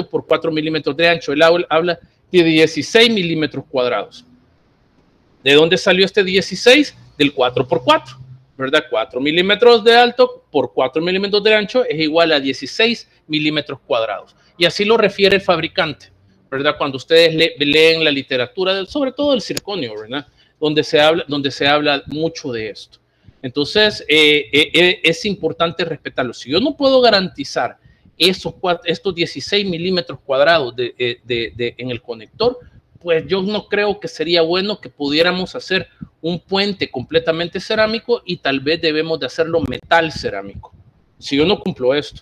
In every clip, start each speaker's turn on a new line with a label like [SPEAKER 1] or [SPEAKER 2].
[SPEAKER 1] por 4 milímetros de ancho. Él habla de 16 milímetros cuadrados. ¿De dónde salió este 16? Del 4 por 4, ¿verdad? 4 milímetros de alto por 4 milímetros de ancho es igual a 16 milímetros cuadrados. Y así lo refiere el fabricante, ¿verdad? Cuando ustedes leen la literatura, sobre todo del circonio, ¿verdad? Donde se habla mucho de esto. Entonces, es importante respetarlo. Si yo no puedo garantizar estos 16 milímetros cuadrados en el conector, pues yo no creo que sería bueno que pudiéramos hacer un puente completamente cerámico y tal vez debemos de hacerlo metal cerámico. Si yo no cumplo esto,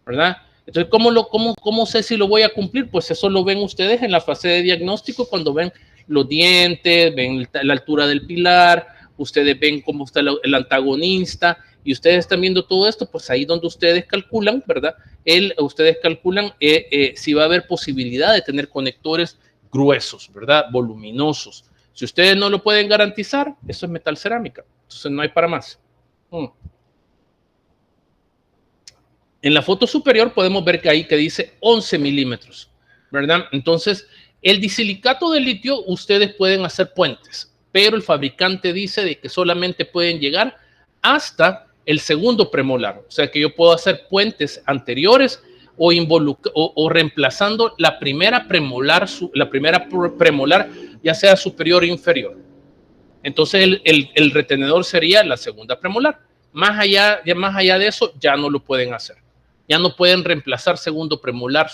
[SPEAKER 1] ¿verdad? Entonces, ¿cómo sé si lo voy a cumplir? Pues eso lo ven ustedes en la fase de diagnóstico cuando ven los dientes, ven la altura del pilar, ustedes ven cómo está el antagonista y ustedes están viendo todo esto, pues ahí donde ustedes calculan, ¿verdad? Ustedes calculan si va a haber posibilidad de tener conectores gruesos, ¿verdad? Voluminosos. Si ustedes no lo pueden garantizar, eso es metal cerámica. Entonces no hay para más. En la foto superior podemos ver que ahí que dice 11 milímetros, ¿verdad? Entonces, el disilicato de litio, ustedes pueden hacer puentes, pero el fabricante dice de que solamente pueden llegar hasta el segundo premolar. O sea que yo puedo hacer puentes anteriores o reemplazando la primera premolar, ya sea superior o inferior. Entonces el retenedor sería la segunda premolar. Más allá de eso, ya no lo pueden hacer. Ya no pueden reemplazar segundo premolar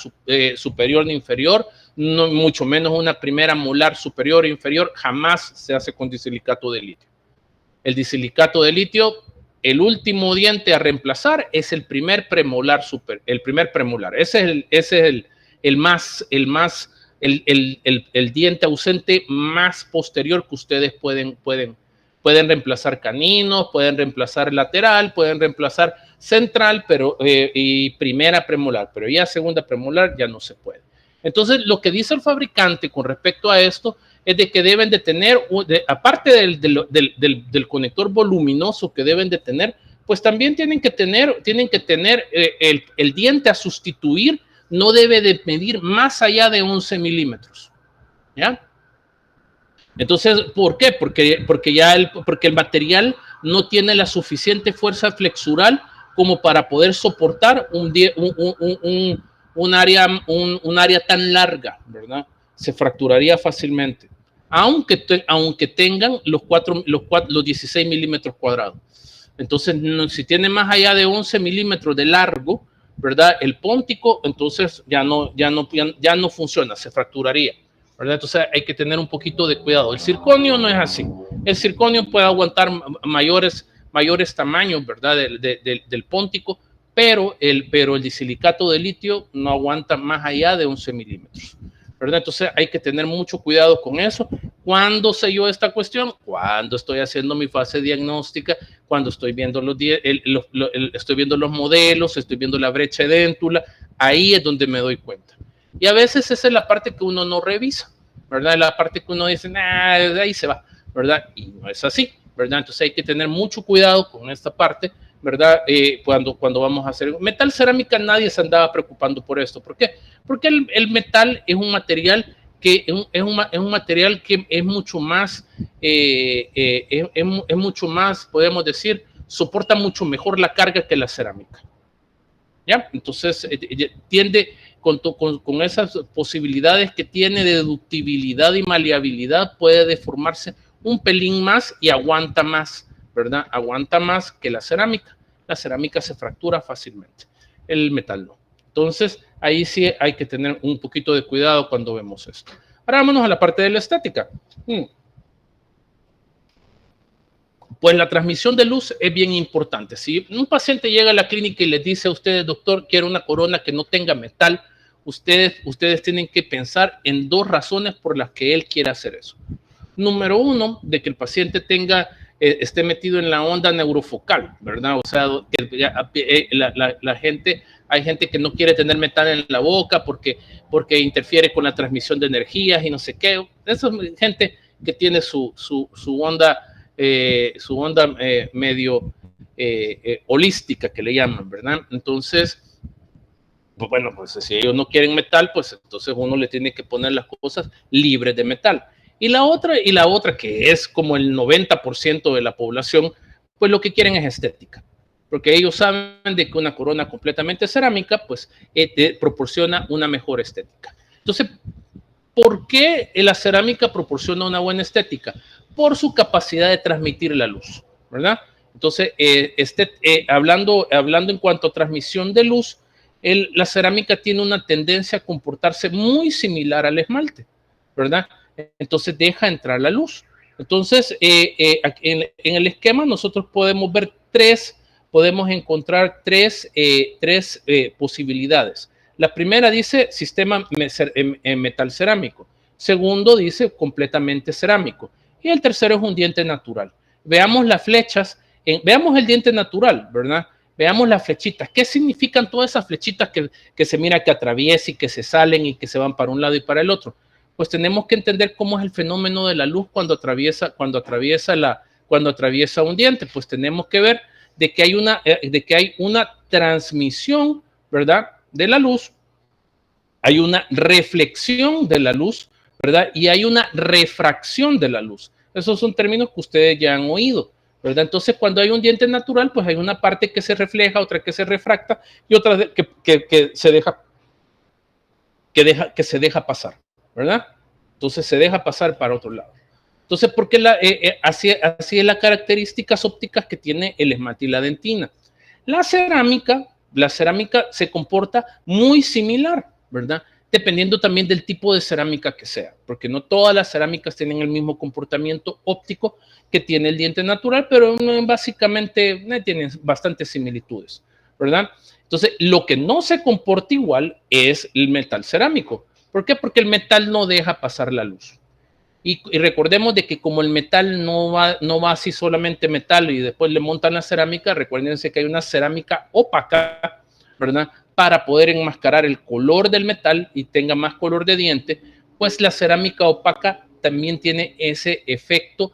[SPEAKER 1] superior ni inferior, no, mucho menos una primera molar superior e inferior, jamás se hace con disilicato de litio. El disilicato de litio, el último diente a reemplazar es el primer premolar Ese es el diente ausente más posterior que ustedes pueden reemplazar caninos, pueden reemplazar lateral, pueden reemplazar central, y primera premolar, pero ya segunda premolar ya no se puede. Entonces, lo que dice el fabricante con respecto a esto es de que deben de tener, aparte del conector voluminoso que deben de tener, pues también tienen que tener el diente a sustituir, no debe de medir más allá de 11 milímetros, ¿ya? Entonces, ¿por qué? Porque el material no tiene la suficiente fuerza flexural como para poder soportar un área tan larga, ¿verdad? Se fracturaría fácilmente, aunque tengan los 16 milímetros cuadrados. Entonces, si tiene más allá de 11 milímetros de largo, ¿verdad? El póntico, entonces ya no funciona, se fracturaría, ¿verdad? Entonces hay que tener un poquito de cuidado. El circonio no es así. El circonio puede aguantar mayores tamaños, ¿verdad? Del póntico, pero el disilicato de litio no aguanta más allá de 11 milímetros, ¿verdad? Entonces hay que tener mucho cuidado con eso. ¿Cuándo sé yo esta cuestión? Cuando estoy haciendo mi fase diagnóstica, cuando estoy viendo estoy viendo los modelos, estoy viendo la brecha edéntula, ahí es donde me doy cuenta. Y a veces esa es la parte que uno no revisa, ¿verdad? La parte que uno dice, nah, de ahí se va, ¿verdad? Y no es así, ¿verdad? Entonces hay que tener mucho cuidado con esta parte, ¿verdad? Cuando vamos a hacer metal cerámica, nadie se andaba preocupando por esto. ¿Por qué? Porque el metal es un material que es mucho más, mucho más, podemos decir, soporta mucho mejor la carga que la cerámica, ¿ya? Entonces tiende con esas posibilidades que tiene de deductibilidad y maleabilidad, puede deformarse un pelín más y aguanta más, ¿verdad? Aguanta más que la cerámica. La cerámica se fractura fácilmente, el metal no. Entonces, ahí sí hay que tener un poquito de cuidado cuando vemos esto. Ahora vámonos a la parte de la estática. Pues la transmisión de luz es bien importante. Si un paciente llega a la clínica y les dice a ustedes, doctor, quiero una corona que no tenga metal, ustedes tienen que pensar en dos razones por las que él quiere hacer eso. Número uno, de que el paciente esté metido en la onda neurofocal, ¿verdad? O sea, hay gente que no quiere tener metal en la boca porque interfiere con la transmisión de energías y no sé qué. Esa es gente que tiene su onda medio holística, que le llaman, ¿verdad? Entonces, Pues bueno, pues si ellos no quieren metal, pues entonces uno le tiene que poner las cosas libres de metal. Y la otra que es como el 90% de la población, pues lo que quieren es estética. Porque ellos saben de que una corona completamente cerámica, pues proporciona una mejor estética. Entonces, ¿por qué la cerámica proporciona una buena estética? Por su capacidad de transmitir la luz, ¿verdad? Entonces, hablando en cuanto a transmisión de luz, la cerámica tiene una tendencia a comportarse muy similar al esmalte, ¿verdad? Entonces deja entrar la luz. Entonces, en el esquema nosotros podemos encontrar tres posibilidades. La primera dice sistema metal cerámico. Segundo dice completamente cerámico. Y el tercero es un diente natural. Veamos las flechas, veamos el diente natural, ¿verdad? Veamos las flechitas. ¿Qué significan todas esas flechitas que se mira que atraviesa y que se salen y que se van para un lado y para el otro? Pues tenemos que entender cómo es el fenómeno de la luz cuando atraviesa un diente. Pues tenemos que ver de que hay una transmisión, ¿verdad?, de la luz, hay una reflexión de la luz, ¿verdad? Y hay una refracción de la luz. Esos son términos que ustedes ya han oído, ¿verdad? Entonces, cuando hay un diente natural, pues hay una parte que se refleja, otra que se refracta y otra que se deja pasar, ¿verdad? Entonces se deja pasar para otro lado. Entonces, ¿por qué así es las características ópticas que tiene el esmalte y la dentina? La cerámica se comporta muy similar, ¿verdad? Dependiendo también del tipo de cerámica que sea, porque no todas las cerámicas tienen el mismo comportamiento óptico que tiene el diente natural, pero básicamente tienen bastantes similitudes, ¿verdad? Entonces, lo que no se comporta igual es el metal cerámico. ¿Por qué? Porque el metal no deja pasar la luz. Y recordemos de que como el metal no va así solamente metal y después le montan la cerámica, recuérdense que hay una cerámica opaca, ¿verdad? Para poder enmascarar el color del metal y tenga más color de diente, pues la cerámica opaca también tiene ese efecto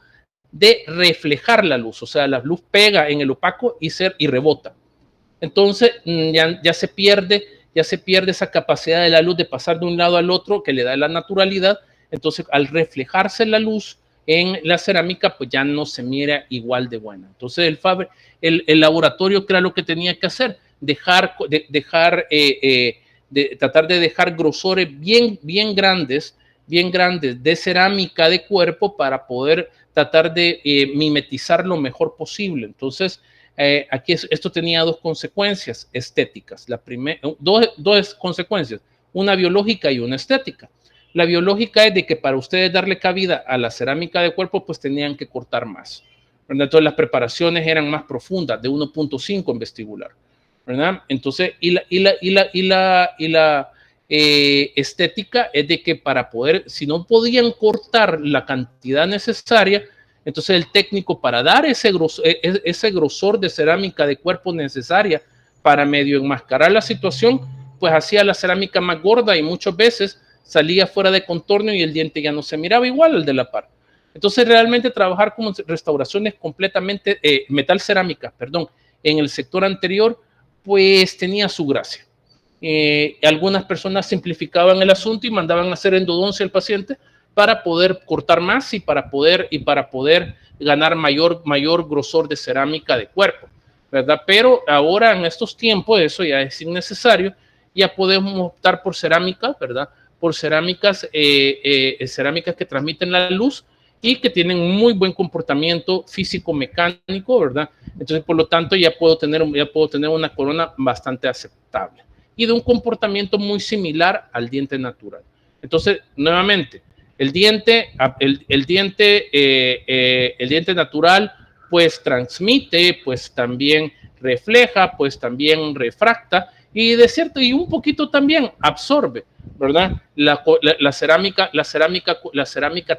[SPEAKER 1] de reflejar la luz, o sea, la luz pega en el opaco y rebota. Entonces ya se pierde esa capacidad de la luz de pasar de un lado al otro que le da la naturalidad. Entonces, al reflejarse la luz en la cerámica, pues ya no se mira igual de buena. Entonces, el laboratorio, ¿qué era lo que tenía que hacer? Tratar de dejar grosores bien grandes de cerámica de cuerpo para poder tratar de mimetizar lo mejor posible. Entonces, aquí esto tenía dos consecuencias estéticas. Dos consecuencias, una biológica y una estética. La biológica es de que para ustedes darle cabida a la cerámica de cuerpo, pues tenían que cortar más, ¿verdad? Entonces las preparaciones eran más profundas, de 1.5 en vestibular, ¿verdad? Entonces, la estética es de que para poder, si no podían cortar la cantidad necesaria, entonces el técnico para dar ese grosor de cerámica de cuerpo necesaria para medio enmascarar la situación, pues hacía la cerámica más gorda y muchas veces salía fuera de contorno y el diente ya no se miraba igual al de la par. Entonces realmente trabajar como restauraciones completamente, metal cerámica, perdón, en el sector anterior, pues tenía su gracia. Algunas personas simplificaban el asunto y mandaban a hacer endodoncia al paciente para poder cortar más y para poder ganar mayor grosor de cerámica de cuerpo, ¿verdad? Pero ahora en estos tiempos eso ya es innecesario, ya podemos optar por cerámica, ¿verdad? Por cerámicas que transmiten la luz y que tienen un muy buen comportamiento físico-mecánico, ¿verdad? Entonces, por lo tanto, ya puedo tener una corona bastante aceptable y de un comportamiento muy similar al diente natural. Entonces, nuevamente, el diente natural pues transmite, pues también refleja, pues también refracta y y un poquito también absorbe, ¿verdad? La cerámica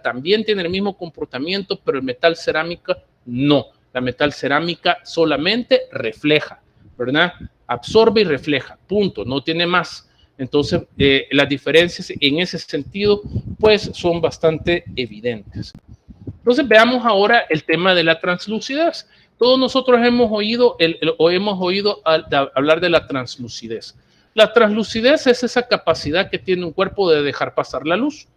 [SPEAKER 1] también tiene el mismo comportamiento, pero el metal cerámica no. La metal cerámica solamente refleja, ¿verdad? Absorbe y refleja, punto, no tiene más. Entonces, las diferencias en ese sentido, pues, son bastante evidentes. Entonces, veamos ahora el tema de la translucidez. Todos nosotros hemos oído hablar de la translucidez. La translucidez es esa capacidad que tiene un cuerpo de dejar pasar la luz,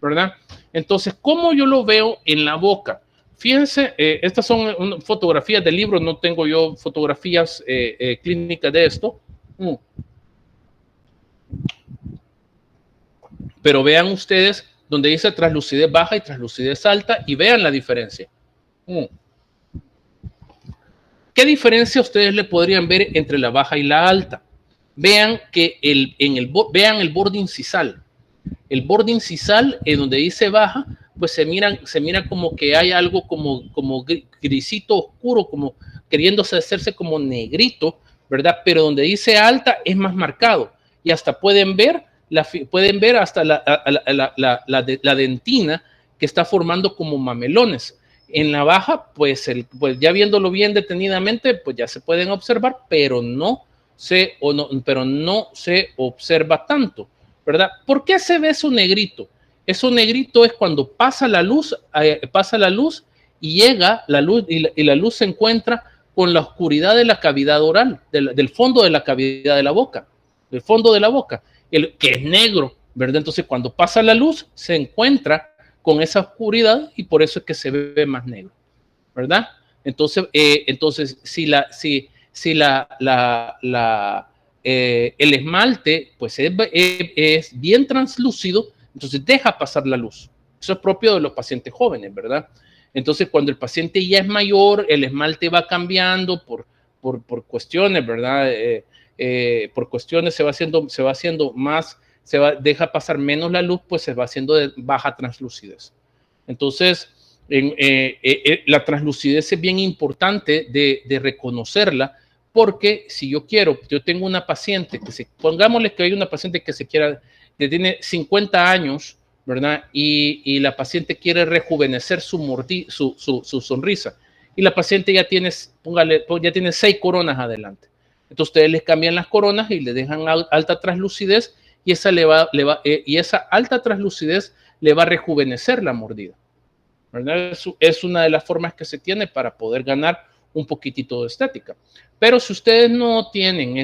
[SPEAKER 1] ¿verdad? Entonces, ¿cómo yo lo veo en la boca? Fíjense, estas son fotografías de libros, no tengo yo fotografías clínicas de esto. Pero vean ustedes donde dice translucidez baja y translucidez alta y vean la diferencia. ¿Qué diferencia ustedes le podrían ver entre la baja y la alta? Vean que vean el borde incisal. El borde incisal, donde dice baja, pues se mira como que hay algo como grisito oscuro, como queriéndose hacerse como negrito, ¿verdad? Pero donde dice alta es más marcado. Y hasta pueden ver hasta la dentina que está formando como mamelones. En la baja, pues ya viéndolo bien detenidamente, pues ya se pueden observar, pero no se observa tanto, ¿verdad? ¿Por qué se ve eso negrito? Eso negrito es cuando pasa la luz y llega la luz y la luz se encuentra con la oscuridad de la cavidad oral, del fondo de la cavidad de la boca, del fondo de la boca, que es negro, ¿verdad? Entonces, cuando pasa la luz, se encuentra con esa oscuridad y por eso es que se ve más negro, ¿verdad? Entonces, si el esmalte pues es bien translúcido, entonces deja pasar la luz. Eso es propio de los pacientes jóvenes, ¿verdad? Entonces, cuando el paciente ya es mayor, el esmalte va cambiando por cuestiones, ¿verdad? Por cuestiones se va haciendo más, deja pasar menos la luz, pues se va haciendo de baja translucidez. Entonces, la translucidez es bien importante de reconocerla, porque si yo tengo una paciente pongámosle que hay una paciente que tiene 50 años, ¿verdad? Y la paciente quiere rejuvenecer su sonrisa. Y la paciente ya tiene 6 coronas adelante. Entonces ustedes les cambian las coronas y le dejan alta translucidez y esa alta translucidez le va a rejuvenecer la mordida, ¿verdad? Es una de las formas que se tiene para poder ganar un poquitito de estética. Pero si ustedes no tienen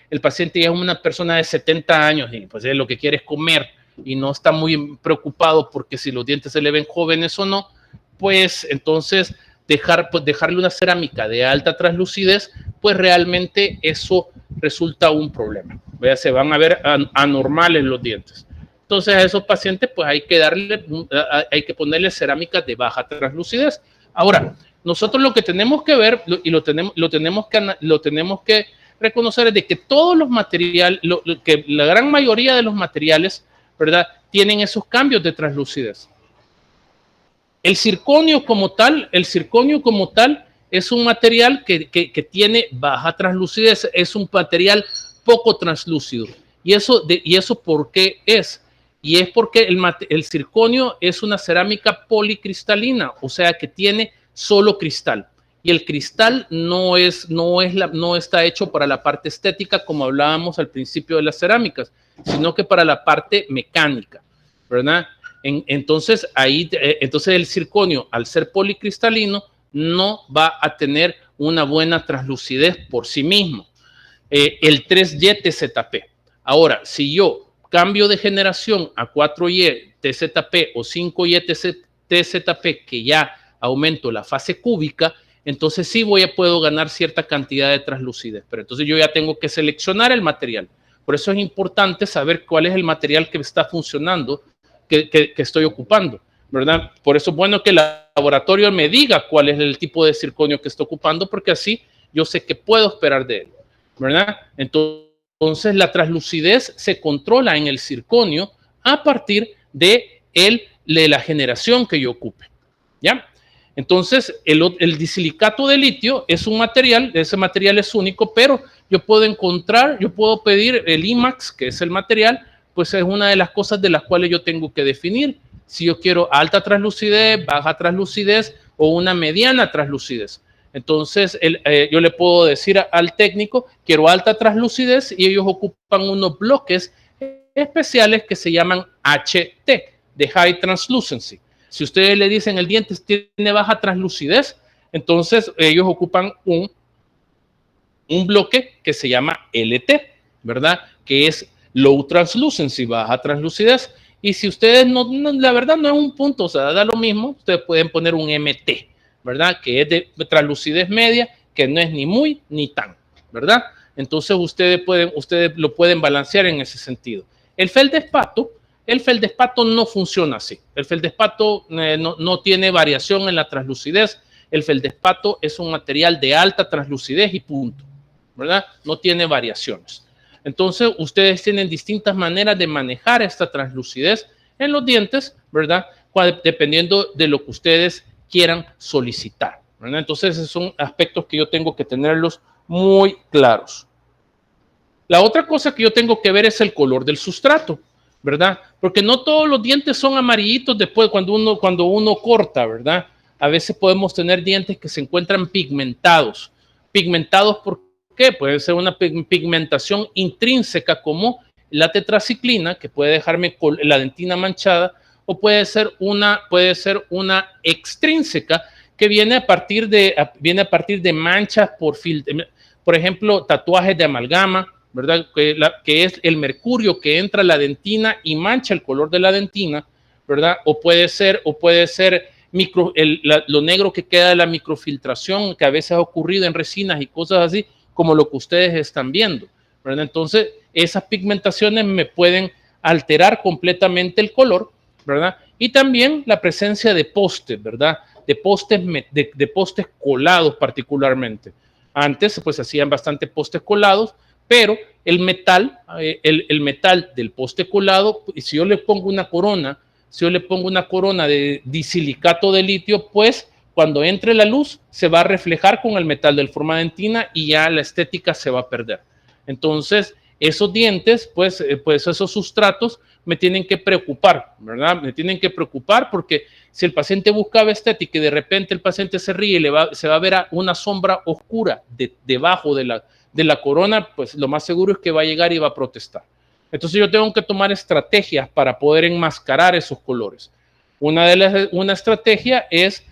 [SPEAKER 1] el paciente ya es una persona de 70 años y pues lo que quiere es comer y no está muy preocupado porque si los dientes se le ven jóvenes o no, pues entonces dejarle una cerámica de alta translucidez, pues realmente eso resulta un problema. Se van a ver anormales los dientes. Entonces a esos pacientes pues hay que ponerle cerámicas de baja translucidez. Ahora, nosotros lo que tenemos que ver y lo tenemos que reconocer es de que todos los materiales, que la gran mayoría de los materiales, ¿verdad?, tienen esos cambios de translucidez. El circonio como tal es un material que tiene baja translucidez, es un material poco translúcido. ¿Y eso por qué es? Y es porque el circonio es una cerámica policristalina, o sea que tiene solo cristal. Y el cristal no está hecho para la parte estética, como hablábamos al principio de las cerámicas, sino que para la parte mecánica, ¿verdad? Entonces el circonio, al ser policristalino, no va a tener una buena translucidez por sí mismo. El 3Y TZP. Ahora, si yo cambio de generación a 4Y TZP o 5Y TZP, que ya aumento la fase cúbica, entonces sí puedo ganar cierta cantidad de translucidez, pero entonces yo ya tengo que seleccionar el material. Por eso es importante saber cuál es el material que está funcionando, que estoy ocupando, ¿verdad? Por eso es bueno que el laboratorio me diga cuál es el tipo de circonio que está ocupando, porque así yo sé qué puedo esperar de él, ¿verdad? Entonces la translucidez se controla en el circonio a partir de la generación que yo ocupe, ¿ya? Entonces, el disilicato de litio es un material, ese material es único, pero yo puedo pedir el IMAX, que es el material, pues es una de las cosas de las cuales yo tengo que definir si yo quiero alta translucidez, baja translucidez o una mediana translucidez. Entonces, yo le puedo decir al técnico, quiero alta translucidez, y ellos ocupan unos bloques especiales que se llaman HT, de High Translucency. Si ustedes le dicen el diente tiene baja translucidez, entonces ellos ocupan un bloque que se llama LT, ¿verdad? Que es Low Translucency, baja translucidez. Y si ustedes la verdad no es un punto, o sea, da lo mismo, ustedes pueden poner un MT, ¿verdad? Que es de translucidez media, que no es ni muy ni tan, ¿verdad? Entonces ustedes lo pueden balancear en ese sentido. El feldespato no funciona así. El feldespato no tiene variación en la translucidez. El feldespato es un material de alta translucidez y punto, ¿verdad? No tiene variaciones. Entonces, ustedes tienen distintas maneras de manejar esta translucidez en los dientes, ¿verdad? Dependiendo de lo que ustedes quieran solicitar, ¿verdad? Entonces, esos son aspectos que yo tengo que tenerlos muy claros. La otra cosa que yo tengo que ver es el color del sustrato, ¿verdad? Porque no todos los dientes son amarillitos después cuando uno corta, ¿verdad? A veces podemos tener dientes que se encuentran pigmentados. ¿Pigmentados por qué? Puede ser una pigmentación intrínseca como la tetraciclina, que puede dejarme la dentina manchada, o puede ser una extrínseca que viene a partir de manchas por ejemplo, tatuajes de amalgama, ¿verdad? Que es el mercurio que entra a la dentina y mancha el color de la dentina, ¿verdad? O puede ser lo negro que queda de la microfiltración, que a veces ha ocurrido en resinas y cosas así, como lo que ustedes están viendo, ¿verdad? Entonces, esas pigmentaciones me pueden alterar completamente el color, ¿verdad? Y también la presencia de postes, ¿verdad? De postes colados particularmente. Antes, pues, hacían bastante postes colados, pero el metal del poste colado, si yo le pongo una corona de disilicato de litio, pues cuando entre la luz se va a reflejar con el metal del formadentina y ya la estética se va a perder. Entonces, esos dientes, pues esos sustratos me tienen que preocupar, ¿verdad? Me tienen que preocupar porque si el paciente buscaba estética y de repente el paciente se ríe y se va a ver una sombra oscura debajo de la corona, pues lo más seguro es que va a llegar y va a protestar. Entonces yo tengo que tomar estrategias para poder enmascarar esos colores. Una estrategia es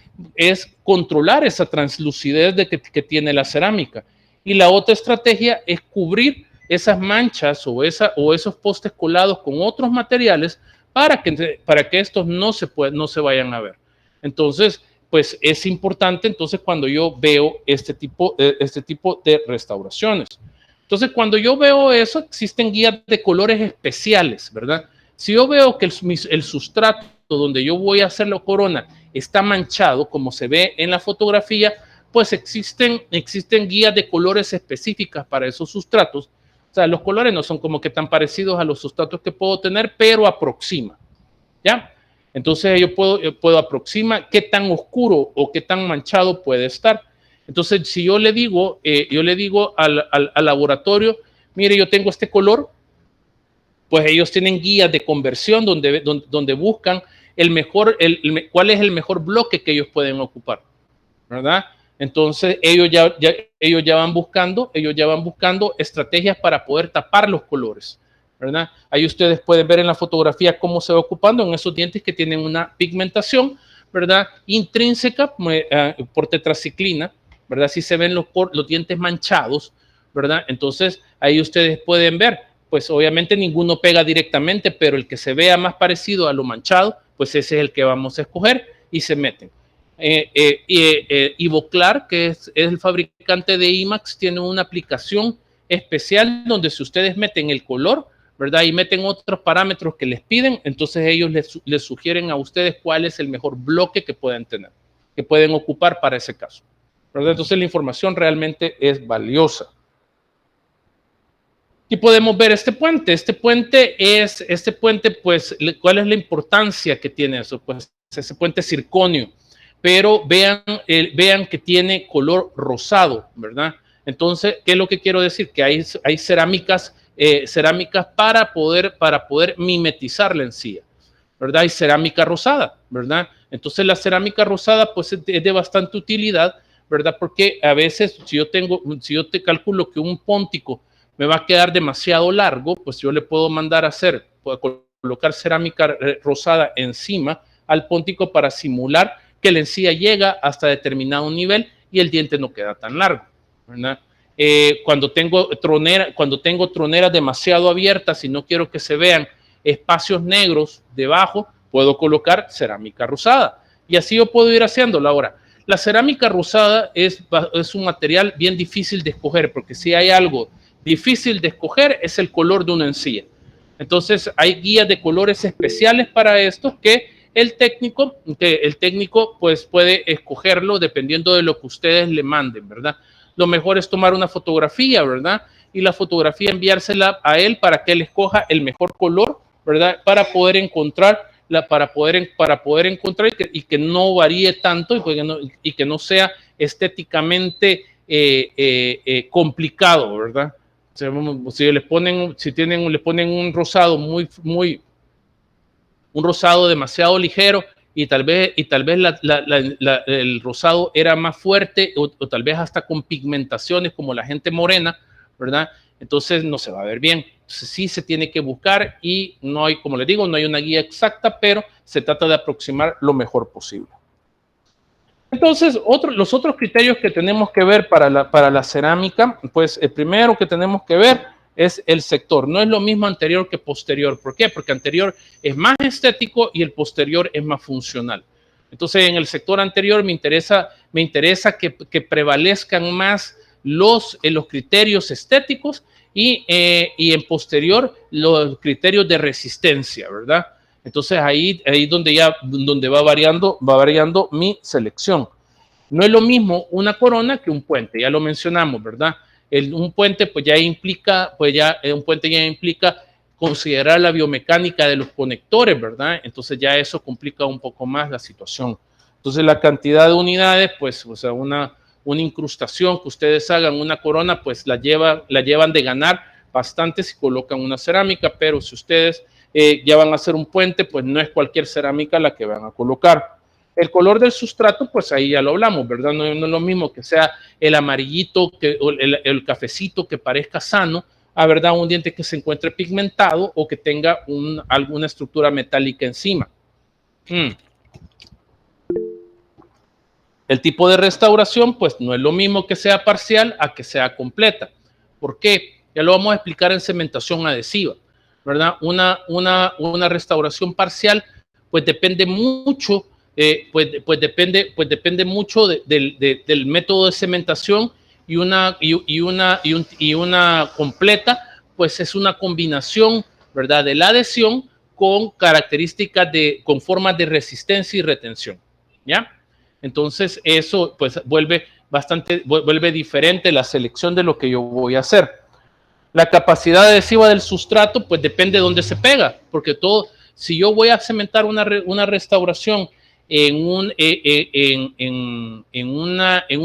[SPEAKER 1] controlar esa translucidez que tiene la cerámica. Y la otra estrategia es cubrir esas manchas o esos postes colados con otros materiales para que estos no se vayan a ver. Entonces, pues es importante entonces cuando yo veo este tipo de restauraciones. Entonces, cuando yo veo eso, existen guías de colores especiales, ¿verdad? Si yo veo que el sustrato donde yo voy a hacer la corona está manchado, como se ve en la fotografía, pues existen guías de colores específicas para esos sustratos. O sea, los colores no son como que tan parecidos a los sustratos que puedo tener, pero aproxima, ¿ya? Entonces yo puedo aproximar qué tan oscuro o qué tan manchado puede estar. Entonces, si yo le digo al laboratorio, mire, yo tengo este color, pues ellos tienen guías de conversión donde buscan cuál es el mejor bloque que ellos pueden ocupar, ¿verdad? Entonces, ellos ya van buscando estrategias para poder tapar los colores, ¿verdad? Ahí ustedes pueden ver en la fotografía cómo se va ocupando en esos dientes que tienen una pigmentación, ¿verdad? Intrínseca por tetraciclina, ¿verdad? Si se ven los dientes manchados, ¿verdad? Entonces, ahí ustedes pueden ver, pues obviamente ninguno pega directamente, pero el que se vea más parecido a lo manchado, pues ese es el que vamos a escoger y se meten. Ivoclar, que es el fabricante de IMAX, tiene una aplicación especial donde si ustedes meten el color, ¿verdad? Y meten otros parámetros que les piden, entonces ellos les sugieren a ustedes cuál es el mejor bloque que pueden tener, que pueden ocupar para ese caso, ¿verdad? Entonces la información realmente es valiosa. Y podemos ver este puente, pues, ¿cuál es la importancia que tiene eso? Pues ese puente circonio, pero vean que tiene color rosado, ¿verdad? Entonces, ¿qué es lo que quiero decir? Que hay cerámicas para poder mimetizar la encía, ¿verdad? Hay cerámica rosada, ¿verdad? Entonces la cerámica rosada pues es de bastante utilidad, ¿verdad? Porque a veces si yo te calculo que un póntico me va a quedar demasiado largo, pues yo le puedo mandar a colocar cerámica rosada encima al póntico para simular que la encía llega hasta determinado nivel y el diente no queda tan largo, ¿verdad? cuando tengo troneras demasiado abiertas y no quiero que se vean espacios negros debajo, puedo colocar cerámica rosada. Y así yo puedo ir haciéndolo. Ahora, la cerámica rosada es un material bien difícil de escoger, porque si hay algo difícil de escoger es el color de una encilla. Entonces hay guías de colores especiales para esto que el técnico pues puede escogerlo dependiendo de lo que ustedes le manden, ¿verdad? Lo mejor es tomar una fotografía, ¿verdad? Y la fotografía enviársela a él para que él escoja el mejor color, ¿verdad? Para poder encontrar y que no varíe tanto y que no sea estéticamente complicado, ¿verdad? Si le ponen un rosado un rosado demasiado ligero y tal vez el rosado era más fuerte o tal vez hasta con pigmentaciones como la gente morena, ¿verdad? Entonces no se va a ver bien. Entonces sí se tiene que buscar y no hay, como les digo, no hay una guía exacta, pero se trata de aproximar lo mejor posible. Entonces, los otros criterios que tenemos que ver para la cerámica, pues el primero que tenemos que ver es el sector. No es lo mismo anterior que posterior. ¿Por qué? Porque anterior es más estético y el posterior es más funcional. Entonces, en el sector anterior me interesa que prevalezcan más los criterios estéticos y en posterior los criterios de resistencia, ¿verdad? Entonces ahí donde va variando mi selección. No es lo mismo una corona que un puente, ya lo mencionamos, ¿verdad? Un puente un puente ya implica considerar la biomecánica de los conectores, ¿verdad? Entonces ya eso complica un poco más la situación. Entonces la cantidad de unidades, pues, o sea, una incrustación que ustedes hagan, una corona, pues la llevan de ganar bastante si colocan una cerámica, pero si ustedes ya van a hacer un puente, pues no es cualquier cerámica la que van a colocar. El color del sustrato, pues ahí ya lo hablamos, ¿verdad? No es lo mismo que sea el amarillito o el cafecito que parezca sano, a verdad un diente que se encuentre pigmentado o que tenga alguna estructura metálica encima. El tipo de restauración, pues no es lo mismo que sea parcial a que sea completa. ¿Por qué? Ya lo vamos a explicar en cementación adhesiva, ¿verdad? Una restauración parcial, pues depende mucho, depende mucho del método de cementación y una completa, pues es una combinación, ¿verdad? De la adhesión con características con formas de resistencia y retención, ¿ya? Entonces eso pues vuelve diferente la selección de lo que yo voy a hacer. La capacidad adhesiva del sustrato pues depende de dónde se pega, porque si yo voy a cementar una restauración en un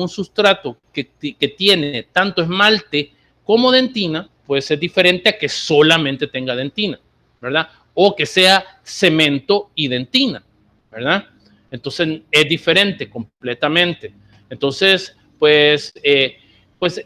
[SPEAKER 1] sustrato que tiene tanto esmalte como dentina, pues es diferente a que solamente tenga dentina, ¿verdad? O que sea cemento y dentina, ¿verdad? Entonces es diferente completamente. Entonces, pues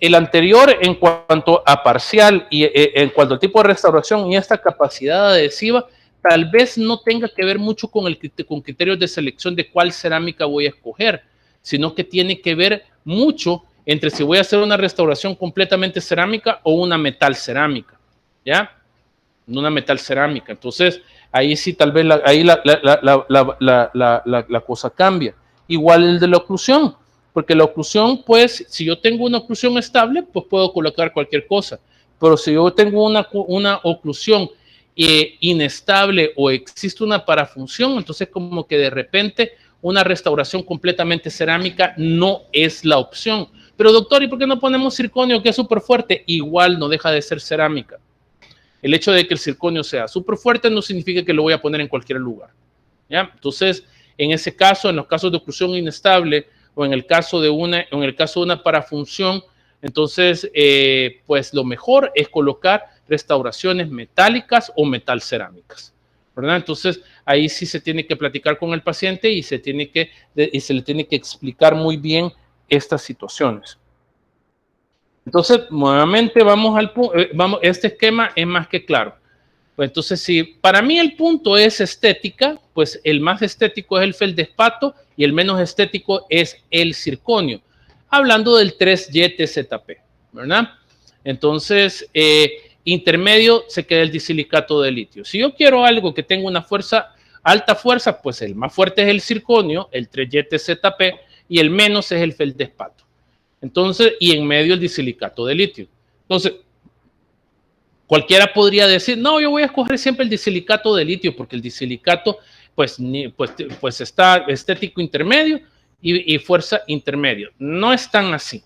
[SPEAKER 1] el anterior en cuanto a parcial y en cuanto al tipo de restauración y esta capacidad adhesiva, tal vez no tenga que ver mucho con criterios de selección de cuál cerámica voy a escoger, sino que tiene que ver mucho entre si voy a hacer una restauración completamente cerámica o una metal cerámica, ¿ya? Una metal cerámica. Entonces, ahí sí tal vez la cosa cambia. Igual el de la oclusión, porque la oclusión, pues, si yo tengo una oclusión estable, pues puedo colocar cualquier cosa. Pero si yo tengo una oclusión inestable o existe una parafunción, entonces como que de repente una restauración completamente cerámica no es la opción. Pero doctor, ¿y por qué no ponemos circonio que es súper fuerte? Igual no deja de ser cerámica. El hecho de que el circonio sea súper fuerte no significa que lo voy a poner en cualquier lugar, ¿ya? Entonces, en ese caso, en los casos de oclusión inestable o en el caso de una parafunción, entonces, pues lo mejor es colocar restauraciones metálicas o metal cerámicas, ¿verdad? Entonces, ahí sí se tiene que platicar con el paciente y se le tiene que explicar muy bien estas situaciones. Entonces, nuevamente este esquema es más que claro. Pues entonces, si para mí el punto es estética, pues el más estético es el feldespato y el menos estético es el circonio. Hablando del 3Y TZP, ¿verdad? Entonces, intermedio se queda el disilicato de litio. Si yo quiero algo que tenga una fuerza, alta fuerza, pues el más fuerte es el circonio, el 3YTZP, y el menos es el feldespato. Entonces, y en medio el disilicato de litio. Entonces, cualquiera podría decir, no, yo voy a escoger siempre el disilicato de litio, porque el disilicato, pues está estético intermedio y fuerza intermedio. No es tan así.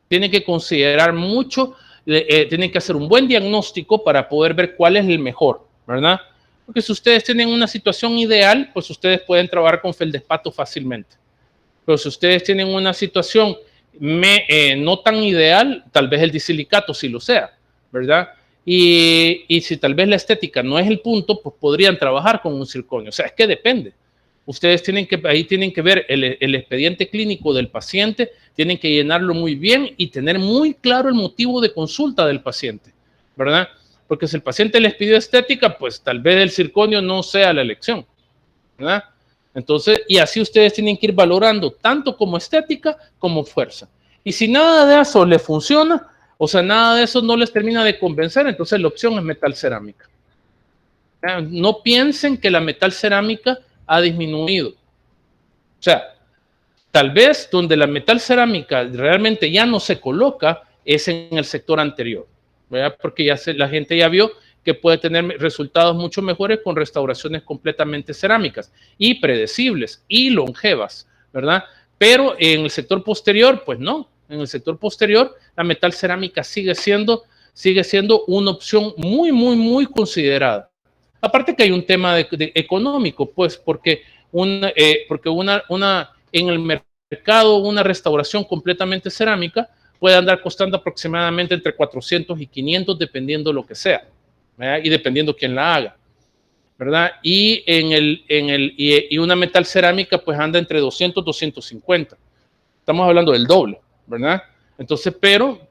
[SPEAKER 1] Tienen que considerar mucho, tienen que hacer un buen diagnóstico para poder ver cuál es el mejor, ¿verdad? Porque si ustedes tienen una situación ideal, pues ustedes pueden trabajar con feldespato fácilmente. Pero si ustedes tienen una situación no tan ideal, tal vez el disilicato sí lo sea, ¿verdad? Y si tal vez la estética no es el punto, pues podrían trabajar con un circonio. O sea, es que depende. Ustedes ahí tienen que ver el expediente clínico del paciente, tienen que llenarlo muy bien y tener muy claro el motivo de consulta del paciente, ¿verdad? Porque si el paciente les pidió estética, pues tal vez el circonio no sea la elección, ¿verdad? Entonces, y así ustedes tienen que ir valorando tanto como estética como fuerza. Y si nada de eso les funciona, o sea, nada de eso no les termina de convencer, entonces la opción es metal cerámica. No piensen que la metal cerámica ha disminuido. O sea, tal vez donde la metal cerámica realmente ya no se coloca es en el sector anterior, ¿verdad? Porque la gente ya vio que puede tener resultados mucho mejores con restauraciones completamente cerámicas y predecibles y longevas, ¿verdad? Pero en el sector posterior, pues no. En el sector posterior, la metal cerámica sigue siendo una opción muy, muy, muy considerada. Aparte que hay un tema económico, pues, porque en el mercado una restauración completamente cerámica puede andar costando aproximadamente entre 400 y 500 dependiendo lo que sea, ¿verdad? Y dependiendo quién la haga, ¿verdad? Y una metal cerámica pues anda entre 200 y 250. Estamos hablando del doble, ¿verdad? Entonces, pero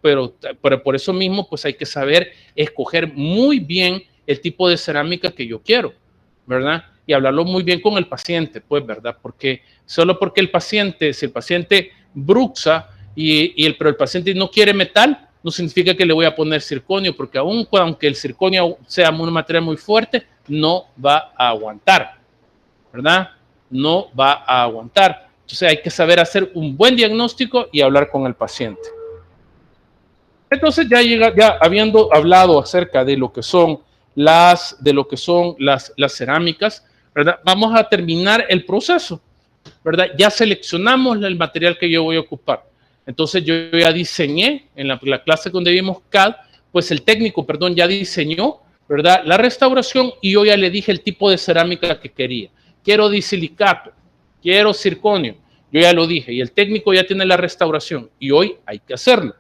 [SPEAKER 1] por eso mismo pues hay que saber escoger muy bien el tipo de cerámica que yo quiero, ¿verdad? Y hablarlo muy bien con el paciente, pues, ¿verdad? Porque solo porque si el paciente bruxa pero el paciente no quiere metal, no significa que le voy a poner circonio, porque aunque el circonio sea una materia muy fuerte, no va a aguantar, ¿verdad? No va a aguantar. Entonces hay que saber hacer un buen diagnóstico y hablar con el paciente. Entonces ya habiendo hablado acerca de lo que son las cerámicas, ¿verdad? Vamos a terminar el proceso, ¿verdad? Ya seleccionamos el material que yo voy a ocupar. Entonces yo ya diseñé, en la clase donde vimos CAD, pues el técnico, perdón, ya diseñó, ¿verdad? La restauración y yo ya le dije el tipo de cerámica que quería. Quiero disilicato, quiero circonio, yo ya lo dije, y el técnico ya tiene la restauración y hoy hay que hacerlo.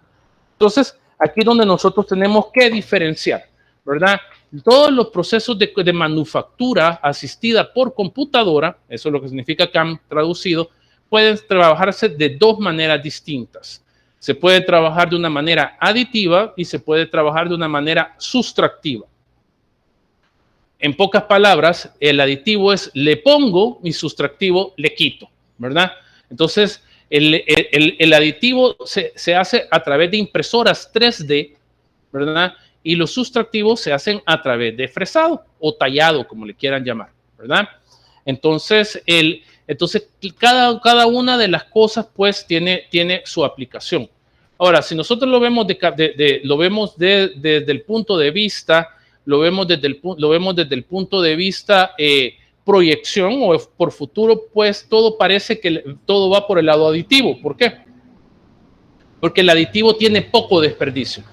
[SPEAKER 1] Entonces, aquí es donde nosotros tenemos que diferenciar, ¿verdad? Todos los procesos de manufactura asistida por computadora, eso es lo que significa CAM traducido, pueden trabajarse de dos maneras distintas. Se puede trabajar de una manera aditiva y se puede trabajar de una manera sustractiva. En pocas palabras, el aditivo es le pongo y sustractivo le quito, ¿verdad? Entonces, el aditivo se hace a través de impresoras 3D, ¿verdad? Y los sustractivos se hacen a través de fresado o tallado, como le quieran llamar, ¿verdad? Entonces, cada una de las cosas, pues, tiene su aplicación. Ahora, si nosotros lo vemos desde el punto de vista, lo vemos desde el punto de vista proyección o por futuro, pues todo parece que todo va por el lado aditivo. ¿Por qué? Porque el aditivo tiene poco desperdicio.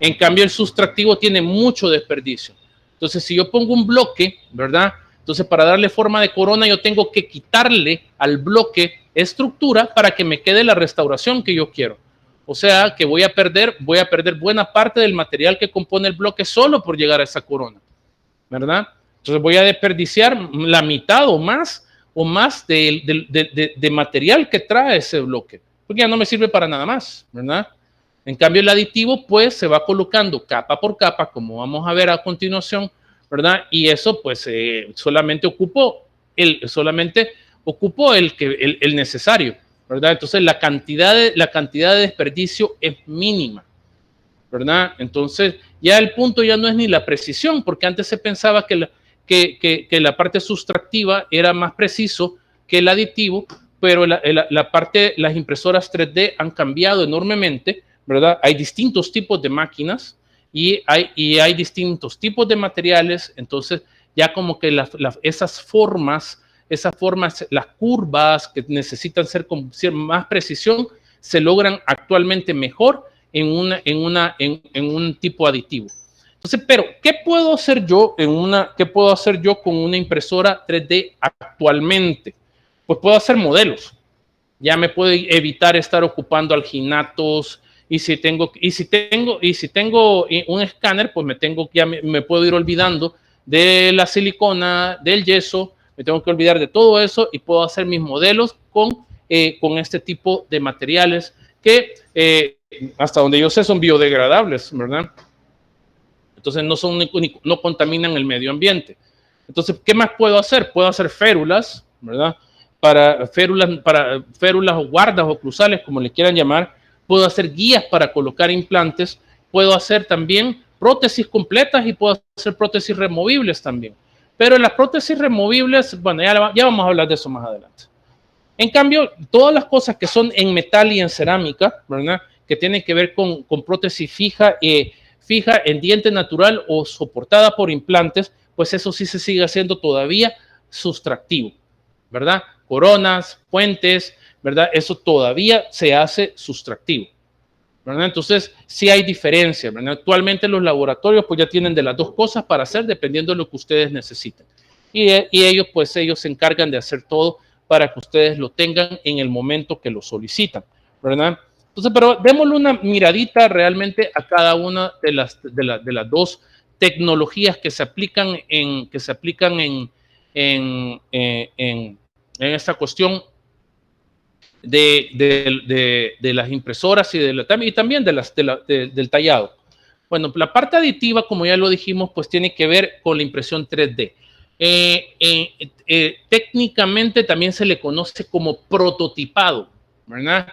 [SPEAKER 1] En cambio, el sustractivo tiene mucho desperdicio. Entonces, si yo pongo un bloque, ¿verdad? Entonces, para darle forma de corona, yo tengo que quitarle al bloque estructura para que me quede la restauración que yo quiero. O sea, que voy a perder buena parte del material que compone el bloque solo por llegar a esa corona, ¿verdad? Entonces voy a desperdiciar la mitad o más de material que trae ese bloque, porque ya no me sirve para nada más, ¿verdad? En cambio, el aditivo, pues, se va colocando capa por capa, como vamos a ver a continuación, ¿verdad? Y eso, pues, solamente ocupó el necesario, ¿verdad? Entonces la cantidad de desperdicio es mínima, ¿verdad? Entonces ya el punto ya no es ni la precisión, porque antes se pensaba que la parte sustractiva era más preciso que el aditivo, pero las impresoras 3D han cambiado enormemente, ¿verdad? Hay distintos tipos de máquinas y hay distintos tipos de materiales, entonces ya como que esas formas, las curvas que necesitan ser con más precisión, se logran actualmente mejor en un tipo aditivo. Entonces, pero ¿qué puedo hacer yo con una impresora 3D actualmente? Pues puedo hacer modelos. Ya me puedo evitar estar ocupando alginatos, y si tengo un escáner, pues me puedo ir olvidando de la silicona, del yeso, me tengo que olvidar de todo eso y puedo hacer mis modelos con este tipo de materiales que hasta donde yo sé son biodegradables, ¿verdad? Entonces no contaminan el medio ambiente. Entonces, ¿qué más puedo hacer? Puedo hacer férulas, ¿verdad? Para férulas o guardas o cruzales, como le quieran llamar. Puedo hacer guías para colocar implantes. Puedo hacer también prótesis completas y puedo hacer prótesis removibles también. Pero las prótesis removibles, bueno, ya vamos a hablar de eso más adelante. En cambio, todas las cosas que son en metal y en cerámica, ¿verdad? Que tienen que ver con prótesis fija en diente natural o soportada por implantes, pues eso sí se sigue haciendo todavía sustractivo, ¿verdad? Coronas, puentes, ¿verdad? Eso todavía se hace sustractivo, ¿verdad? Entonces, sí hay diferencia, ¿verdad? Actualmente los laboratorios pues ya tienen de las dos cosas para hacer dependiendo de lo que ustedes necesiten. Y ellos se encargan de hacer todo para que ustedes lo tengan en el momento que lo solicitan, ¿verdad? Entonces, pero démosle una miradita realmente a cada una de las dos tecnologías que se aplican en esta cuestión de las impresoras y también del tallado. Bueno, la parte aditiva, como ya lo dijimos, pues tiene que ver con la impresión 3D. Técnicamente también se le conoce como prototipado, ¿verdad?